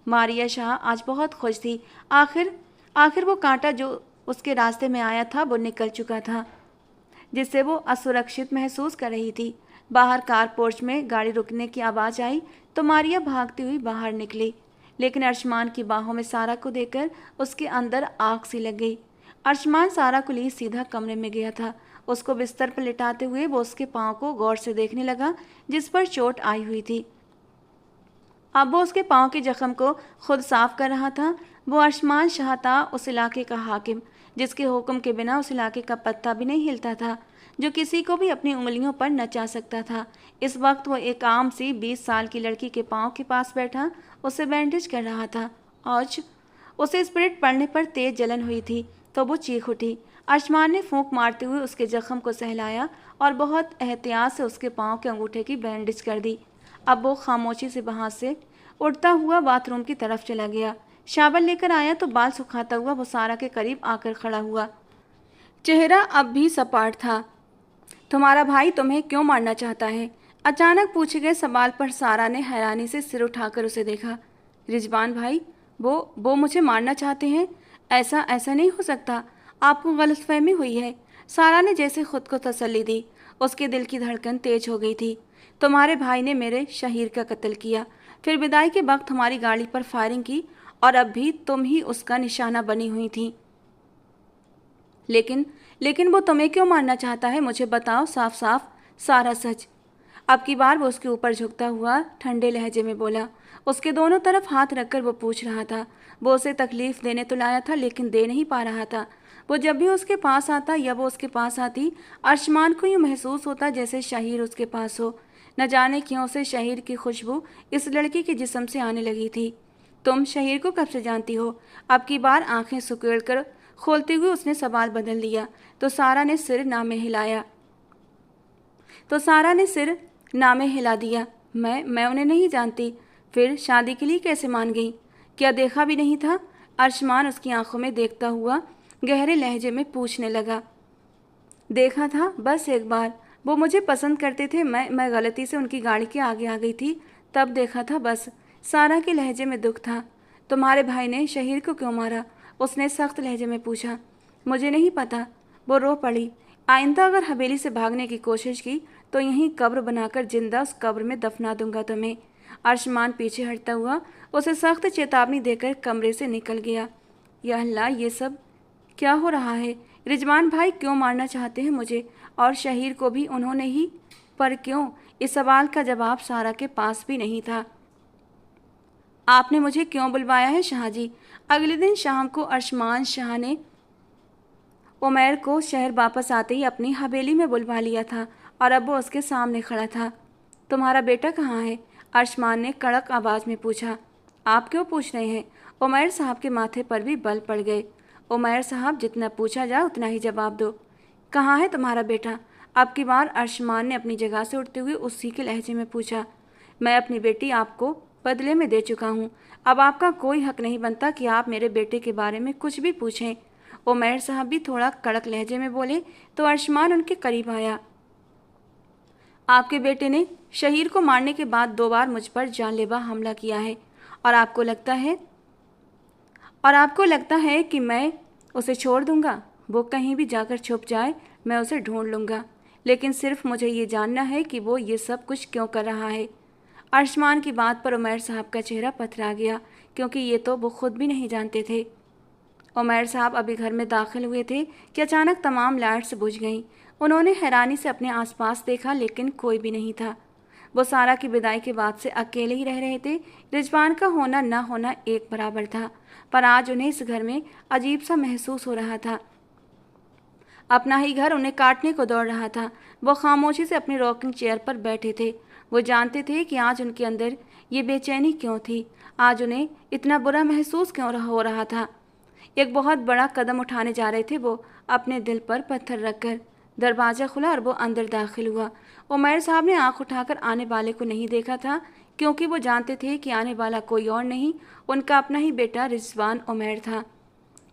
मारिया शाह आज बहुत खुश थी। आखिर वो कांटा जो उसके रास्ते में आया था वो निकल चुका था, जिससे वो असुरक्षित महसूस कर रही थी। बाहर कार पोर्च में गाड़ी रुकने की आवाज़ आई तो मारिया भागती हुई बाहर निकली, लेकिन अर्शमान की बाहों में सारा को देखकर उसके अंदर आग सी लग गई। अर्शमान सारा को लिए सीधा कमरे में गया था। उसको बिस्तर पर लिटाते हुए वो उसके पाँव को गौर से देखने लगा, जिस पर चोट आई हुई थी। अब वो उसके पाँव के जख्म को खुद साफ कर रहा था। वो अर्शमान शाह था, उस इलाके का हाकिम, जिसके हुक्म के बिना उस इलाके का पत्ता भी नहीं हिलता था, जो किसी को भी अपनी उंगलियों पर नचा सकता था। इस वक्त वो एक आम सी 20 साल की लड़की के पाँव के पास बैठा उसे बैंडेज कर रहा था। आज उसे स्पिरिट पड़ने पर तेज जलन हुई थी, तो वो चीख उठी। अर्शमान ने फूंक मारते हुए उसके जख्म को सहलाया और बहुत एहतियात से उसके पाँव के अंगूठे की बैंडेज कर दी। अब वो खामोशी से वहाँ से उड़ता हुआ बाथरूम की तरफ चला गया। शावल लेकर आया तो बाल सुखाता हुआ वो सारा के करीब आकर खड़ा हुआ। चेहरा अब भी सपाट था। तुम्हारा भाई तुम्हें क्यों मारना चाहता है? अचानक पूछे गए सवाल पर सारा ने हैरानी से सिर उठाकर उसे देखा। रिजवान भाई, वो मुझे मारना चाहते हैं? ऐसा नहीं हो सकता, आपको गलतफहमी हुई है। सारा ने जैसे खुद को तसल्ली दी। उसके दिल की धड़कन तेज हो गई थी। तुम्हारे भाई ने मेरे शहीर का कत्ल किया, फिर विदाई के वक्त हमारी गाड़ी पर फायरिंग की और अब भी तुम ही उसका निशाना बनी हुई थी। लेकिन लेकिन वो तुम्हें क्यों मारना चाहता है? मुझे बताओ साफ साफ सारा सच। अब की बार वो उसके ऊपर झुकता हुआ ठंडे लहजे में बोला। उसके दोनों तरफ हाथ रखकर वो पूछ रहा था। वो उसे तकलीफ देने तो लाया था लेकिन दे नहीं पा रहा था। वो जब भी उसके पास आता या वो उसके पास आती, आसमान को यूँ महसूस होता जैसे शहीर उसके पास हो। न जाने क्यों उसे शहीर की खुशबू इस लड़की के जिस्म से आने लगी थी। तुम शहीर को कब से जानती हो? अब की बार आंखें सुकेड़ कर खोलते हुए उसने सवाल बदल दिया। तो सारा ने सिर नामे हिला दिया। मैं उन्हें नहीं जानती। फिर शादी के लिए कैसे मान गई? क्या देखा भी नहीं था? अर्शमान उसकी आंखों में देखता हुआ गहरे लहजे में पूछने लगा। देखा था, बस एक बार। वो मुझे पसंद करते थे, मैं गलती से उनकी गाड़ी के आगे आ गई थी, तब देखा था बस। सारा के लहजे में दुख था। तुम्हारे भाई ने शहीर को क्यों मारा? उसने सख्त लहजे में पूछा। मुझे नहीं पता। वो रो पड़ी। आइंदा अगर हवेली से भागने की कोशिश की तो यहीं कब्र बनाकर जिंदा उस कब्र में दफना दूंगा तुम्हें। अर्शमान पीछे हटता हुआ उसे सख्त चेतावनी देकर कमरे से निकल गया। या अल्लाह, ये सब क्या हो रहा है? रिजवान भाई क्यों मारना चाहते हैं मुझे? और शहीर को भी उन्होंने ही? पर क्यों? इस सवाल का जवाब सारा के पास भी नहीं था। आपने मुझे क्यों बुलवाया है शाहजी? अगले दिन शाम को अर्शमान शाह ने उमैर को शहर वापस आते ही अपनी हवेली में बुलवा लिया था और अब वो उसके सामने खड़ा था। तुम्हारा बेटा कहाँ है? अर्शमान ने कड़क आवाज़ में पूछा। आप क्यों पूछ रहे हैं? उमैर साहब के माथे पर भी बल पड़ गए। उमैर साहब, जितना पूछा जाए उतना ही जवाब दो। कहाँ है तुम्हारा बेटा? अब की बार अर्शमान ने अपनी जगह से उठते हुए उसी के लहजे में पूछा। मैं अपनी बेटी आपको बदले में दे चुका हूँ। अब आपका कोई हक नहीं बनता कि आप मेरे बेटे के बारे में कुछ भी पूछें। उमैर साहब भी थोड़ा कड़क लहजे में बोले तो अर्शमान उनके करीब आया। आपके बेटे ने शहीर को मारने के बाद 2 बार मुझ पर जानलेवा हमला किया है और आपको लगता है कि मैं उसे छोड़ दूंगा? वो कहीं भी जाकर छुप जाए, मैं उसे ढूंढ लूंगा, लेकिन सिर्फ मुझे ये जानना है कि वो ये सब कुछ क्यों कर रहा है। अर्शमान की बात पर उमैर साहब का चेहरा पथरा गया, क्योंकि ये तो वो खुद भी नहीं जानते थे। उमैर साहब अभी घर में दाखिल हुए थे कि अचानक तमाम लाइट्स बुझ गईं। उन्होंने हैरानी से अपने आसपास देखा लेकिन कोई भी नहीं था। वो सारा की विदाई के बाद से अकेले ही रह रहे थे। रिजवान का होना न होना एक बराबर था, पर आज उन्हें इस घर में अजीब सा महसूस हो रहा था। अपना ही घर उन्हें काटने को दौड़ रहा था। वो खामोशी से अपनी रॉकिंग चेयर पर बैठे थे। वो जानते थे कि आज उनके अंदर ये बेचैनी क्यों थी, आज उन्हें इतना बुरा महसूस क्यों हो रहा था। एक बहुत बड़ा कदम उठाने जा रहे थे वो, अपने दिल पर पत्थर रखकर। दरवाज़ा खुला और वो अंदर दाखिल हुआ। उमैर साहब ने आंख उठाकर आने वाले को नहीं देखा था, क्योंकि वो जानते थे कि आने वाला कोई और नहीं, उनका अपना ही बेटा रिजवान उमैर था।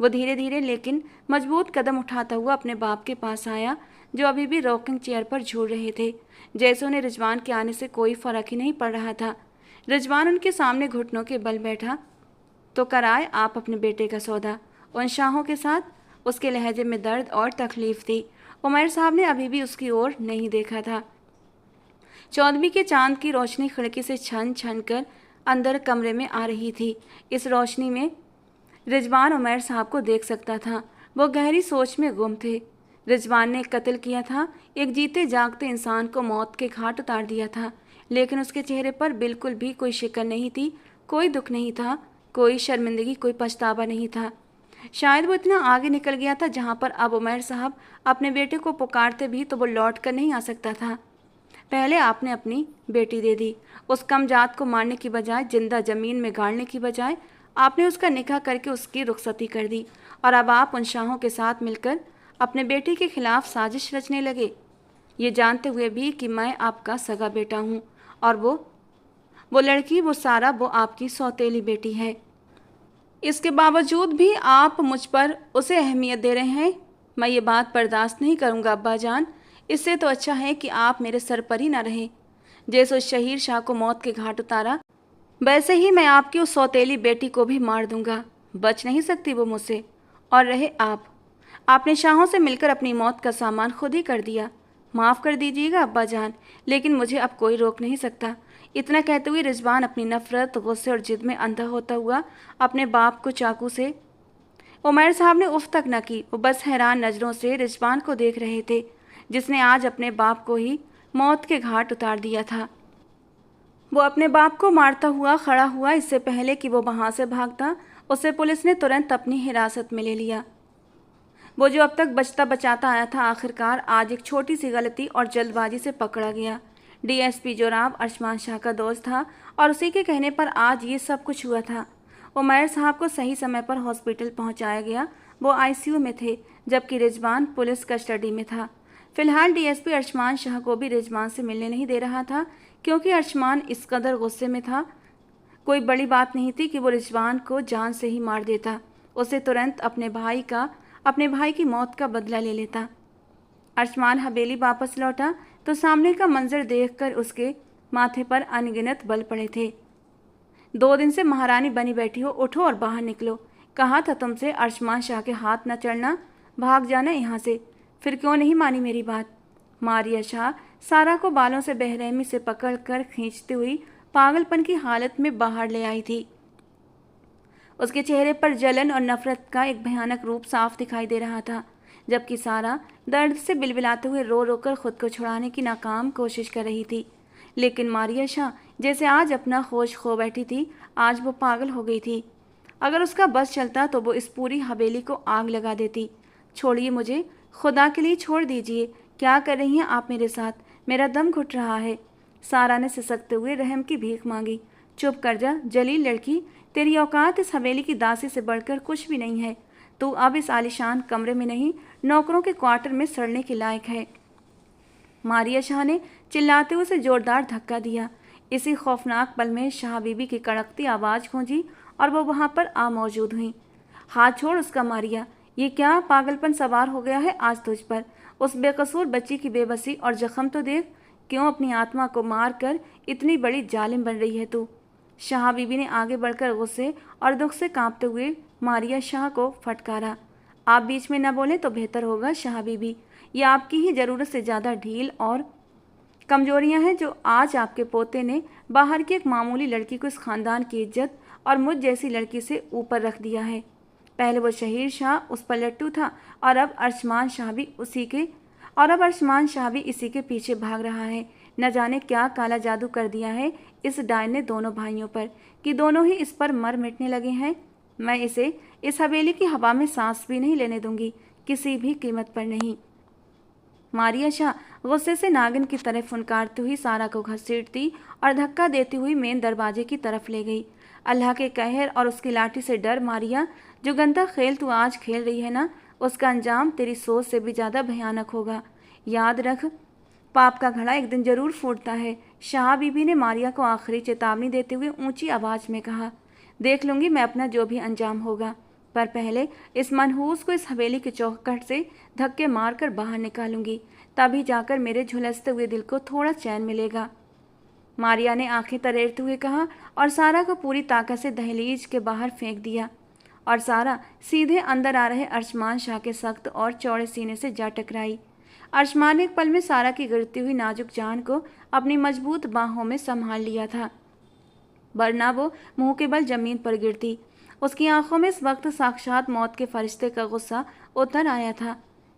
वो धीरे धीरे लेकिन मजबूत कदम उठाता हुआ अपने बाप के पास आया, जो अभी भी रॉकिंग चेयर पर झूल रहे थे। जैसे उन्हें रिजवान के आने से कोई फ़र्क ही नहीं पड़ रहा था। रिजवान उनके सामने घुटनों के बल बैठा। तो कराए आप अपने बेटे का सौदा उन शाहों के साथ? उसके लहजे में दर्द और तकलीफ थी। उमैर साहब ने अभी भी उसकी ओर नहीं देखा था। 14वीं के चांद की रोशनी खिड़की से छन छन कर अंदर कमरे में आ रही थी। इस रोशनी में रिजवान उमैर साहब को देख सकता था। वो गहरी सोच में गुम थे। रिजवान ने कत्ल किया था, एक जीते जागते इंसान को मौत के घाट उतार दिया था, लेकिन उसके चेहरे पर बिल्कुल भी कोई शिकन नहीं थी, कोई दुख नहीं था, कोई शर्मिंदगी, कोई पछतावा नहीं था। शायद वो इतना आगे निकल गया था जहाँ पर अब उमैर साहब अपने बेटे को पुकारते भी तो वो लौट कर नहीं आ सकता था। पहले आपने अपनी बेटी दे दी। उस कम जात को मारने की बजाय, जिंदा ज़मीन में गाड़ने की बजाय, आपने उसका निकाह करके उसकी रुखसती कर दी। और अब आप उन शाहों के साथ मिलकर अपने बेटे के खिलाफ साजिश रचने लगे, ये जानते हुए भी कि मैं आपका सगा बेटा हूँ और वो लड़की, वो सारा, वो आपकी सौतेली बेटी है। इसके बावजूद भी आप मुझ पर उसे अहमियत दे रहे हैं। मैं ये बात बर्दाश्त नहीं करूँगा अब्बा जान। इससे तो अच्छा है कि आप मेरे सर पर ही ना रहें। जैसे उस शहीर शाह को मौत के घाट उतारा, वैसे ही मैं आपकी उस सौतेली बेटी को भी मार दूंगा। बच नहीं सकती वो मुझसे। और रहे आपने शाहों से मिलकर अपनी मौत का सामान खुद ही कर दिया। माफ़ कर दीजिएगा अब्बा जान, लेकिन मुझे अब कोई रोक नहीं सकता। इतना कहते हुए रिजवान अपनी नफरत, गुस्से और जिद में अंधा होता हुआ अपने बाप को चाकू से। उमैर साहब ने उफ तक न की, वो बस हैरान नज़रों से रिजवान को देख रहे थे, जिसने आज अपने बाप को ही मौत के घाट उतार दिया था। वो अपने बाप को मारता हुआ खड़ा हुआ। इससे पहले कि वो वहाँ से भागता, उसे पुलिस ने तुरंत अपनी हिरासत में ले लिया। वो जो अब तक बचता बचाता आया था, आखिरकार आज एक छोटी सी गलती और जल्दबाजी से पकड़ा गया। डीएसपी जोराब अरशमान शाह का दोस्त था और उसी के कहने पर आज ये सब कुछ हुआ था। उमैर साहब को सही समय पर हॉस्पिटल पहुंचाया गया। वो आईसीयू में थे, जबकि रिजवान पुलिस कस्टडी में था। फिलहाल डीएसपी अरशमान शाह को भी रिजवान से मिलने नहीं दे रहा था, क्योंकि अरशमान इस कदर गुस्से में था। कोई बड़ी बात नहीं थी कि वो रिजवान को जान से ही मार देता। उसे तुरंत अपने भाई की मौत का बदला ले लेता। अरशमान हवेली वापस लौटा तो सामने का मंजर देखकर उसके माथे पर अनगिनत बल पड़े थे। 2 दिन से महारानी बनी बैठी हो, उठो और बाहर निकलो। कहा था तुमसे अरशमान शाह के हाथ न चढ़ना, भाग जाना यहाँ से। फिर क्यों नहीं मानी मेरी बात? मारिया शाह सारा को बालों से बेरहमी से पकड़कर खींचती हुई पागलपन की हालत में बाहर ले आई थी। उसके चेहरे पर जलन और नफरत का एक भयानक रूप साफ दिखाई दे रहा था, जबकि सारा दर्द से बिलबिलाते हुए रो रो कर खुद को छुड़ाने की नाकाम कोशिश कर रही थी। लेकिन मारिया शाह जैसे आज अपना होश खो बैठी थी, आज वो पागल हो गई थी। अगर उसका बस चलता तो वो इस पूरी हवेली को आग लगा देती। छोड़िए मुझे, खुदा के लिए छोड़ दीजिए। क्या कर रही हैं आप मेरे साथ? मेरा दम घुट रहा है। सारा ने सिसकते हुए रहम की भीख मांगी। चुप कर जा जलील लड़की, तेरी औकात इस हवेली की दासी से बढ़कर कुछ भी नहीं है। तू अब इस आलीशान कमरे में नहीं, नौकरों के क्वार्टर में सड़ने के लायक है। मारिया शाह ने चिल्लाते हुए उसे जोरदार धक्का दिया। इसी खौफनाक पल में शाह बीबी की कड़कती आवाज़ गूंजी और वो वहाँ पर आ मौजूद हुई। हाथ छोड़ उसका मारिया, ये क्या पागलपन सवार हो गया है आज तुझ पर? उस बेकसूर बच्ची की बेबसी और जख्म तो देख। क्यों अपनी आत्मा को मार कर इतनी बड़ी जालिम बन रही है तू? शाह बीबी ने आगे बढ़कर गुस्से और दुख से कांपते हुए मारिया शाह को फटकारा। आप बीच में न बोलें तो बेहतर होगा शाह बीबी। ये आपकी ही ज़रूरत से ज़्यादा ढील और कमजोरियां हैं जो आज आपके पोते ने बाहर की एक मामूली लड़की को इस खानदान की इज्जत और मुझ जैसी लड़की से ऊपर रख दिया है। पहले वो शहीर शाह उस पर लट्टू था और अब अरशमान शाह भी इसी के पीछे भाग रहा है। न जाने क्या काला जादू कर दिया है इस डायन ने दोनों भाइयों पर कि दोनों ही इस पर मर मिटने लगे हैं। मैं इसे इस हवेली की हवा में सांस भी नहीं लेने दूंगी, किसी भी कीमत पर नहीं। मारिया शाह गुस्से से नागिन की तरह फुनकारती हुई सारा को घसीटती और धक्का देती हुई मेन दरवाजे की तरफ ले गई। अल्लाह के कहर और उसकी लाठी से डर मारिया, जो गंदा खेल तू आज खेल रही है ना, उसका अंजाम तेरी सोच से भी ज़्यादा भयानक होगा। याद रख, पाप का घड़ा एक दिन जरूर फूटता है। शाह बीबी ने मारिया को आखिरी चेतावनी देते हुए ऊंची आवाज़ में कहा। देख लूँगी मैं अपना जो भी अंजाम होगा, पर पहले इस मनहूस को इस हवेली के चौखट से धक्के मारकर बाहर निकालूंगी, तभी जाकर मेरे झुलसते हुए दिल को थोड़ा चैन मिलेगा। मारिया ने आंखें तरेरते हुए कहा और सारा को पूरी ताकत से दहलीज के बाहर फेंक दिया और सारा सीधे अंदर आ रहे अरशमान शाह के सख्त और चौड़े सीने से जा टकराई। अरशमान ने एक पल में सारा की गिरती हुई नाजुक जान को अपनी मजबूत बाहों में संभाल लिया था, वरना वो मुंह के बल जमीन पर गिरती। उसकी आंखों में इस वक्त साक्षात मौत के फरिश्ते का गुस्सा उतर आया था।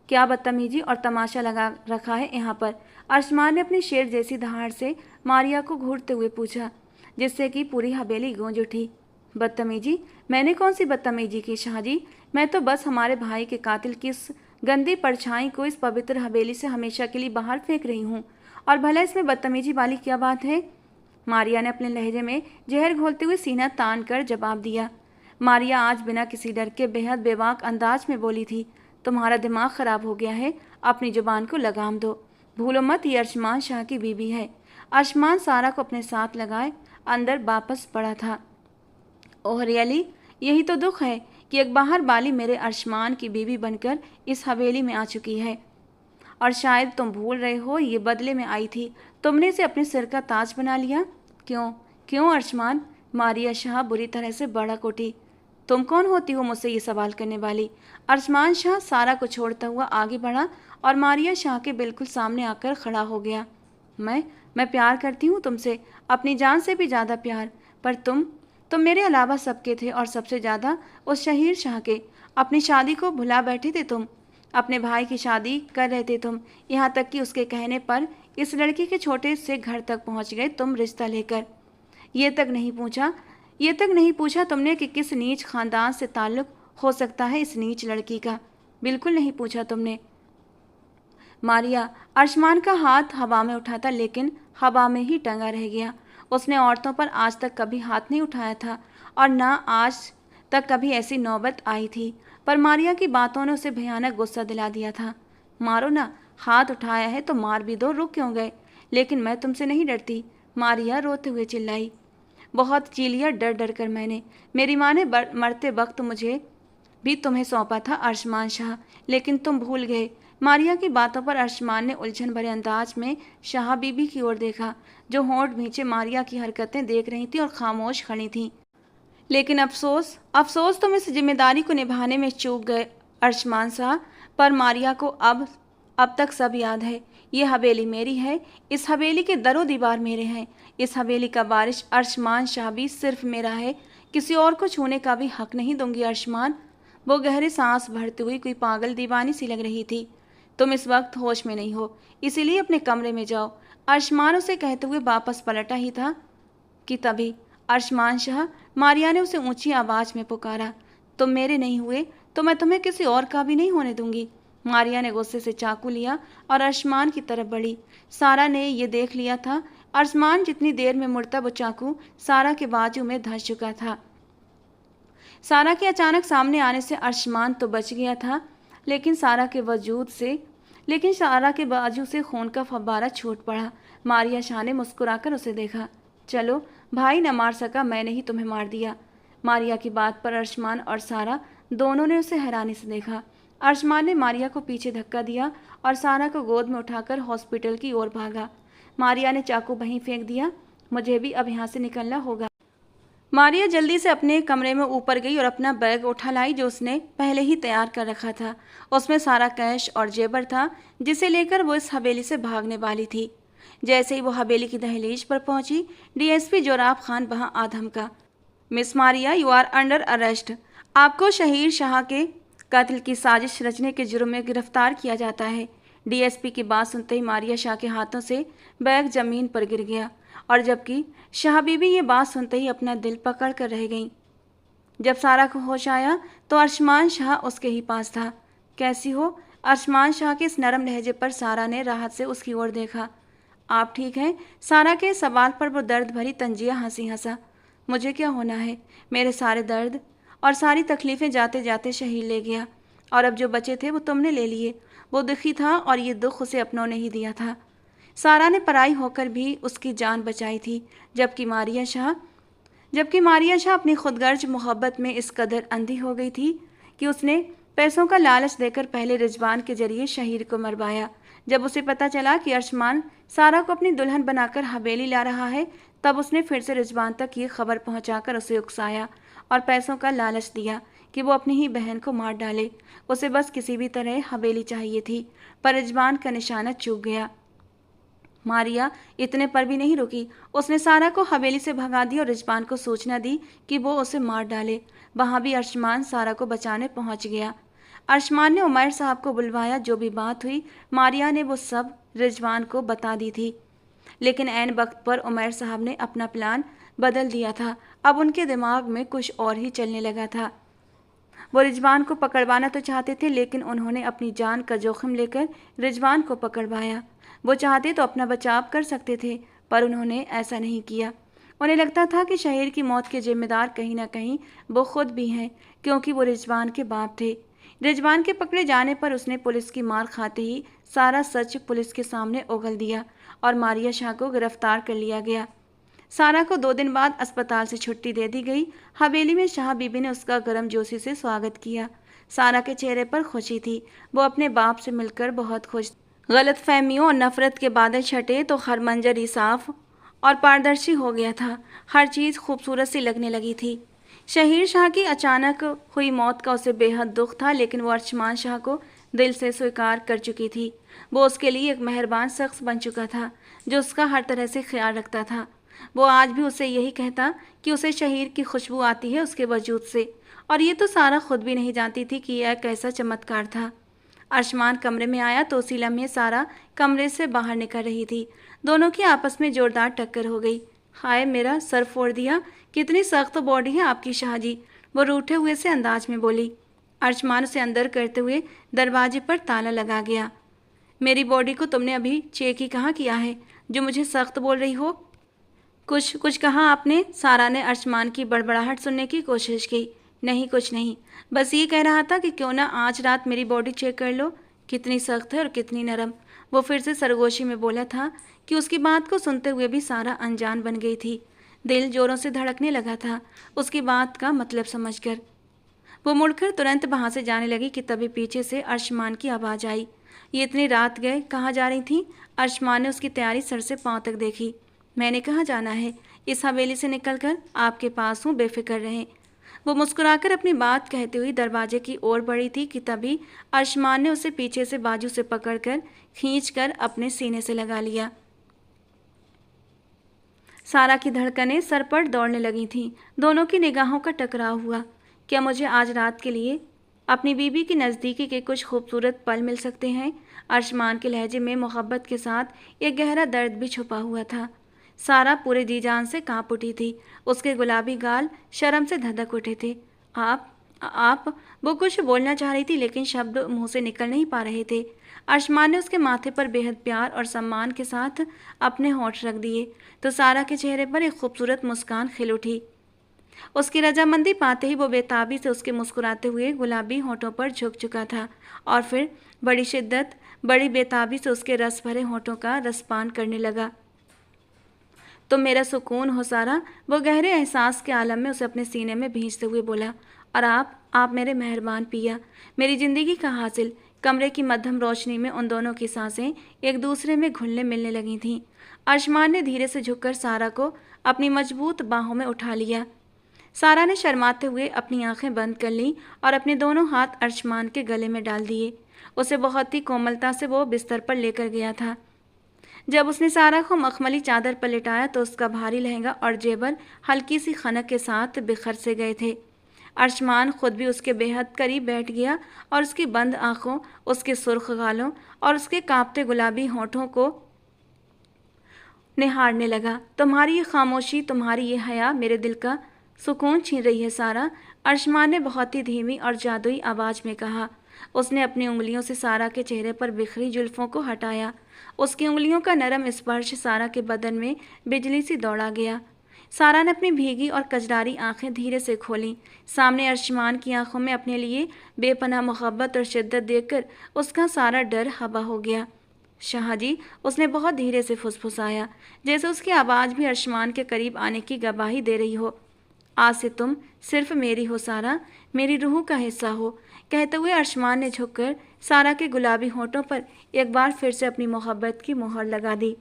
क्या बदतमीजी और तमाशा लगा रखा है यहाँ पर? अरशमान ने अपनी शेर जैसी दहाड़ से मारिया को घूरते हुए पूछा, जिससे कि पूरी हवेली गूंज उठी। बदतमीजी? मैंने कौन सी बदतमीजी की शाहजी? मैं तो बस हमारे भाई के कातिल की इस गंदी परछाई को इस पवित्र हवेली से हमेशा के लिए बाहर फेंक रही हूँ, और भला इसमें बदतमीजी वाली क्या बात है? मारिया ने अपने लहजे में जहर घोलते हुए सीना तान कर जवाब दिया। मारिया आज बिना किसी डर के बेहद बेबाक अंदाज में बोली थी, तुम्हारा दिमाग खराब हो गया है, अपनी जुबान को लगाम दो। भूलो मत, ये अरशमान शाह की बीबी है। अरशमान सारा को अपने साथ लगाए अंदर वापस पड़ा था। Oh really? यही तो दुख है कि एक बाहर बाली मेरे अरशमान की बीबी बनकर इस हवेली में आ चुकी है, और शायद तुम भूल रहे हो ये बदले में आई थी। तुमने इसे अपने सिर का ताज बना लिया। क्यों क्यों अरशमान? मारिया शाह बुरी तरह से भड़क उठी। तुम कौन होती हो मुझसे ये सवाल करने वाली? अरशमान शाह सारा को छोड़ता हुआ आगे बढ़ा और मारिया शाह के बिल्कुल सामने आकर खड़ा हो गया। मैं प्यार करती हूँ तुमसे, अपनी जान से भी ज़्यादा प्यार। पर तुम मेरे अलावा सबके थे और सबसे ज़्यादा उस शहीर शाह के। अपनी शादी को भुला बैठे थे तुम, अपने भाई की शादी कर रहे थे तुम, यहाँ तक कि उसके कहने पर इस लड़की के छोटे से घर तक पहुँच गए तुम रिश्ता लेकर। ये तक नहीं पूछा ये तक नहीं पूछा तुमने कि किस नीच खानदान से ताल्लुक हो सकता है इस नीच लड़की का। बिल्कुल नहीं पूछा तुमने। मारिया अरशमान का हाथ हवा में उठा था, लेकिन हवा में ही टंगा रह गया। उसने औरतों पर आज तक कभी हाथ नहीं उठाया था और ना आज तक कभी ऐसी नौबत आई थी, पर मारिया की बातों ने उसे भयानक गुस्सा दिला दिया था। मारो ना, हाथ उठाया है तो मार भी दो, रुक क्यों गए? लेकिन मैं तुमसे नहीं डरती, मारिया रोते हुए चिल्लाई। बहुत चीलिया डर डर कर मैंने। मेरी माँ ने मरते वक्त मुझे भी तुम्हें सौंपा था अरशमान शाह, लेकिन तुम भूल गए। मारिया की बातों पर अरशमान ने उलझन भरे अंदाज में शाह बीबी की ओर देखा, जो होंठ भींचे मारिया की हरकतें देख रही थी और खामोश खड़ी थी। लेकिन अफसोस अफसोस तुम इस जिम्मेदारी को निभाने में चूक गए अरशमान शाह। पर मारिया को अब तक सब याद है। ये हवेली मेरी है, इस हवेली के दरो दीवार मेरे हैं, इस हवेली का वारिस अरशमान शाह भी सिर्फ मेरा है। किसी और को छूने का भी हक नहीं दूंगी अरशमान। वो गहरे सांस भरती हुई कोई पागल दीवानी सी लग रही थी। तुम इस वक्त होश में नहीं हो, इसीलिए अपने कमरे में जाओ। अरशमान उसे कहते हुए वापस पलटा ही था कि तभी अरशमान शाह, मारिया ने उसे ऊंची आवाज में पुकारा। तुम मेरे नहीं हुए तो मैं तुम्हें किसी और का भी नहीं होने दूंगी। मारिया ने गुस्से से चाकू लिया और अरशमान की तरफ बढ़ी। सारा ने ये देख लिया था, अरशमान जितनी देर में मुड़ता वो चाकू सारा के बाजू में धंस चुका था। सारा के अचानक सामने आने से अरशमान तो बच गया था, लेकिन सारा के बाजू से खून का फव्वारा छूट पड़ा। मारिया शाह ने मुस्कुराकर उसे देखा। चलो, भाई न मार सका, मैंने ही तुम्हें मार दिया। मारिया की बात पर अरशमान और सारा दोनों ने उसे हैरानी से देखा। अरशमान ने मारिया को पीछे धक्का दिया और सारा को गोद में उठाकर हॉस्पिटल की ओर भागा। मारिया ने चाकू वहीं फेंक दिया। मुझे भी अब यहाँ से निकलना होगा। मारिया जल्दी से अपने कमरे में ऊपर गई और अपना बैग उठा लाई, जो उसने पहले ही तैयार कर रखा था। उसमें सारा कैश और जेवर था, जिसे लेकर वो इस हवेली से भागने वाली थी। जैसे ही वो हवेली की दहलीज पर पहुंची, डीएसपी जोराब खान वहां आ धमका। Miss Maria, you are under arrest. आपको शहीर शाह के कत्ल की साजिश रचने के जुर्म में गिरफ्तार किया जाता है। डीएसपी की बात सुनते ही मारिया शाह के हाथों से बैग जमीन पर गिर गया, और जबकि शाह बीबी ये बात सुनते ही अपना दिल पकड़ कर रह गईं। जब सारा को होश आया तो अरशमान शाह उसके ही पास था। कैसी हो? अरशमान शाह के इस नरम लहजे पर सारा ने राहत से उसकी ओर देखा। आप ठीक हैं? सारा के सवाल पर वो दर्द भरी तंजिया हंसी हंसा। मुझे क्या होना है? मेरे सारे दर्द और सारी तकलीफ़ें जाते जाते शहीद ले गया, और अब जो बचे थे वो तुमने ले लिए। वो दुखी था और ये दुख उसे अपनों ने ही दिया था। सारा ने पराई होकर भी उसकी जान बचाई थी, जबकि मारिया शाह अपनी खुदगर्ज मोहब्बत में इस कदर अंधी हो गई थी कि उसने पैसों का लालच देकर पहले रिजवान के जरिए शहीद को मरवाया। जब उसे पता चला कि अरशमान सारा को अपनी दुल्हन बनाकर हवेली ला रहा है, तब उसने फिर से रिजवान तक ये खबर पहुंचाकर उसे उकसाया और पैसों का लालच दिया कि वो अपनी ही बहन को मार डाले। उसे बस किसी भी तरह हवेली चाहिए थी, पर रिजवान का निशाना चूक गया। मारिया इतने पर भी नहीं रुकी। उसने सारा को हवेली से भगा दी और रिजवान को सूचना दी कि वो उसे मार डाले। वहां भी अरशमान सारा को बचाने पहुंच गया। अरशमान ने उमैर साहब को बुलवाया। जो भी बात हुई मारिया ने वो सब रिजवान को बता दी थी, लेकिन ऐन वक्त पर उमैर साहब ने अपना प्लान बदल दिया था। अब उनके दिमाग में कुछ और ही चलने लगा था। वो रिजवान को पकड़वाना तो चाहते थे, लेकिन उन्होंने अपनी जान का जोखिम लेकर रिजवान को पकड़वाया। वो चाहते तो अपना बचाव कर सकते थे, पर उन्होंने ऐसा नहीं किया। उन्हें लगता था कि शहीर की मौत के जिम्मेदार कहीं ना कहीं वो खुद भी हैं, क्योंकि वो रिजवान के बाप थे। रिजवान के पकड़े जाने पर उसने पुलिस की मार खाते ही सारा सच पुलिस के सामने उगल दिया और मारिया शाह को गिरफ्तार कर लिया गया। सारा को 2 दिन बाद अस्पताल से छुट्टी दे दी गई। हवेली में शाह बीबी ने उसका गर्मजोशी से स्वागत किया। सारा के चेहरे पर खुशी थी। वो अपने बाप से मिलकर बहुत खुश। गलतफहमियों और नफरत के बादल छटे तो हर मंजर ही साफ और पारदर्शी हो गया था। हर चीज़ खूबसूरत सी लगने लगी थी। शहीर शाह की अचानक हुई मौत का उसे बेहद दुख था, लेकिन वो अरशमान शाह को दिल से स्वीकार कर चुकी थी। वो उसके लिए एक मेहरबान शख्स बन चुका था जो उसका हर तरह से ख्याल रखता था। वो आज भी उसे यही कहता कि उसे शहीर की खुशबू आती है उसके वजूद से, और ये तो सारा खुद भी नहीं जानती थी कि यह कैसा चमत्कार था। अरशमान कमरे में आया तो उसी लम्हे सारा कमरे से बाहर निकल रही थी। दोनों की आपस में जोरदार टक्कर हो गई। हाय, मेरा सर फोड़ दिया, कितनी सख्त बॉडी है आपकी शाहजी, वो रूठे हुए से अंदाज में बोली। अरशमान उसे अंदर करते हुए दरवाजे पर ताला लगा गया। मेरी बॉडी को तुमने अभी चेक ही कहाँ किया है जो मुझे सख्त बोल रही हो? कुछ कुछ कहा आपने? सारा ने अरशमान की बड़बड़ाहट सुनने की कोशिश की। नहीं, कुछ नहीं, बस ये कह रहा था कि क्यों ना आज रात मेरी बॉडी चेक कर लो, कितनी सख्त है और कितनी नरम। वो फिर से सरगोशी में बोला था कि उसकी बात को सुनते हुए भी सारा अनजान बन गई थी। दिल जोरों से धड़कने लगा था उसकी बात का मतलब समझकर। वो मुड़कर तुरंत वहाँ से जाने लगी कि तभी पीछे से अरशमान की आवाज़ आई। ये इतनी रात गए, कहाँ जा रही थी? अरशमान ने उसकी तैयारी सर से पाँव तक देखी। मैंने कहाँ जाना है, इस हवेली से निकलकर आपके पास हूँ, बेफिक्र रहें। वो मुस्कुराकर अपनी बात कहते हुए दरवाजे की ओर बढ़ी थी कि तभी अरशमान ने उसे पीछे से बाजू से पकड़कर खींचकर अपने सीने से लगा लिया। सारा की धड़कनें सर पर दौड़ने लगी थीं। दोनों की निगाहों का टकराव हुआ। क्या मुझे आज रात के लिए अपनी बीबी की नज़दीकी के कुछ खूबसूरत पल मिल सकते हैं? अरशमान के लहजे में मोहब्बत के साथ एक गहरा दर्द भी छुपा हुआ था। सारा पूरे जी जान से कांप उठी थी। उसके गुलाबी गाल शर्म से धधक उठे थे। आप वो कुछ बोलना चाह रही थी, लेकिन शब्द मुंह से निकल नहीं पा रहे थे। अरशमान ने उसके माथे पर बेहद प्यार और सम्मान के साथ अपने होंठ रख दिए तो सारा के चेहरे पर एक खूबसूरत मुस्कान खिल उठी। उसकी रजामंदी पाते ही वो बेताबी से उसके मुस्कुराते हुए गुलाबी होंठों पर झुक चुका था और फिर बड़ी शिद्दत, बड़ी बेताबी से उसके रस भरे होंठों का रसपान करने लगा। तुम मेरा सुकून हो सारा, वो गहरे एहसास के आलम में उसे अपने सीने में भींचते हुए बोला। और आप मेरे मेहरबान पिया, मेरी ज़िंदगी का हासिल। कमरे की मध्यम रोशनी में उन दोनों की सांसें एक दूसरे में घुलने मिलने लगी थीं। अरशमान ने धीरे से झुककर सारा को अपनी मजबूत बाहों में उठा लिया। सारा ने शर्माते हुए अपनी आंखें बंद कर लीं और अपने दोनों हाथ अरशमान के गले में डाल दिए। उसे बहुत ही कोमलता से वो बिस्तर पर लेकर गया था। जब उसने सारा को मखमली चादर पर लिटाया तो उसका भारी लहंगा और जेवर हल्की सी खनक के साथ बिखर से गए थे। अरशमान खुद भी उसके बेहद करीब बैठ गया और उसकी बंद आंखों, उसके सुर्ख गालों और उसके कांपते गुलाबी होठों को निहारने लगा। तुम्हारी ये खामोशी, तुम्हारी ये हया मेरे दिल का सुकून छीन रही है सारा, अरशमान ने बहुत ही धीमी और जादुई आवाज़ में कहा। उसने अपनी उंगलियों से सारा के चेहरे पर बिखरी जुल्फों को हटाया। उसकी उंगलियों का नरम स्पर्श सारा के बदन में बिजली सी दौड़ा गया। सारा ने अपनी भीगी और कजरारी आंखें धीरे से खोलीं। सामने अरशमान की आंखों में अपने लिए बेपनाह मोहब्बत और शिद्दत देखकर उसका सारा डर हवा हो गया। शाहजी, उसने बहुत धीरे से फुसफुसाया, जैसे उसकी आवाज़ भी अरशमान के करीब आने की गवाही दे रही हो। आज से तुम सिर्फ मेरी हो सारा, मेरी रूह का हिस्सा हो। कहते हुए अरशमान ने झुककर सारा के गुलाबी होठों पर एक बार फिर से अपनी मोहब्बत की मोहर लगा दी।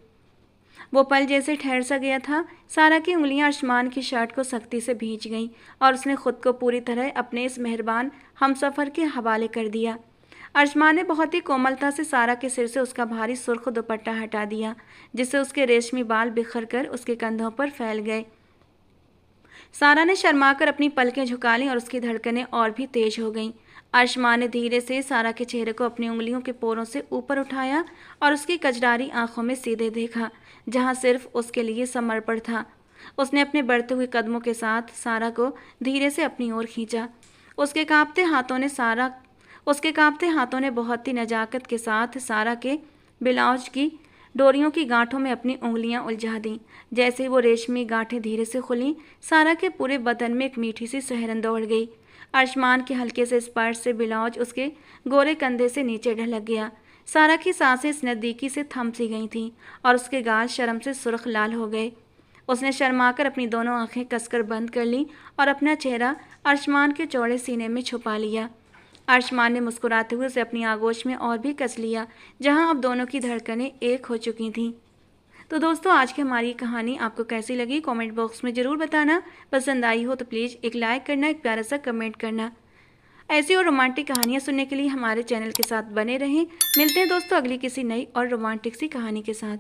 वो पल जैसे ठहर सा गया था। सारा की उंगलियां अरशमान की शर्ट को सख्ती से भींच गईं और उसने खुद को पूरी तरह अपने इस मेहरबान हमसफ़र के हवाले कर दिया। अरशमान ने बहुत ही कोमलता से सारा के सिर से उसका भारी सुर्ख दुपट्टा हटा दिया, जिससे उसके रेशमी बाल बिखर कर उसके कंधों पर फैल गए। सारा ने शर्माकर अपनी पलकें झुका लीं और उसकी धड़कनें और भी तेज हो गईं। अरशमान ने धीरे से सारा के चेहरे को अपनी उंगलियों के पोरों से ऊपर उठाया और उसकी कजरारी आंखों में सीधे देखा, जहां सिर्फ उसके लिए समर्पण था। उसने अपने बढ़ते हुए कदमों के साथ सारा को धीरे से अपनी ओर खींचा। उसके कांपते हाथों ने बहुत ही नजाकत के साथ सारा के ब्लाउज की डोरियों की गांठों में अपनी उंगलियां उलझा दीं। जैसे ही वो रेशमी गांठें धीरे से खुलीं, सारा के पूरे बदन में एक मीठी सी सहरन दौड़ गई। अरशमान के हल्के से स्पर्श से ब्लाउज उसके गोरे कंधे से नीचे ढलक गया। सारा की सांसें इस नज़दीकी से थम सी गई थीं और उसके गाल शर्म से सुर्ख लाल हो गए। उसने शर्माकर अपनी दोनों आंखें कसकर बंद कर लीं और अपना चेहरा अरशमान के चौड़े सीने में छुपा लिया। अरशमान ने मुस्कुराते हुए उसे अपनी आगोश में और भी कस लिया, जहां अब दोनों की धड़कनें एक हो चुकी थीं। तो दोस्तों आज की हमारी कहानी आपको कैसी लगी कमेंट बॉक्स में ज़रूर बताना। पसंद आई हो तो प्लीज़ एक लाइक करना, एक प्यारा सा कमेंट करना। ऐसी और रोमांटिक कहानियाँ सुनने के लिए हमारे चैनल के साथ बने रहें। मिलते हैं दोस्तों अगली किसी नई और रोमांटिक सी कहानी के साथ।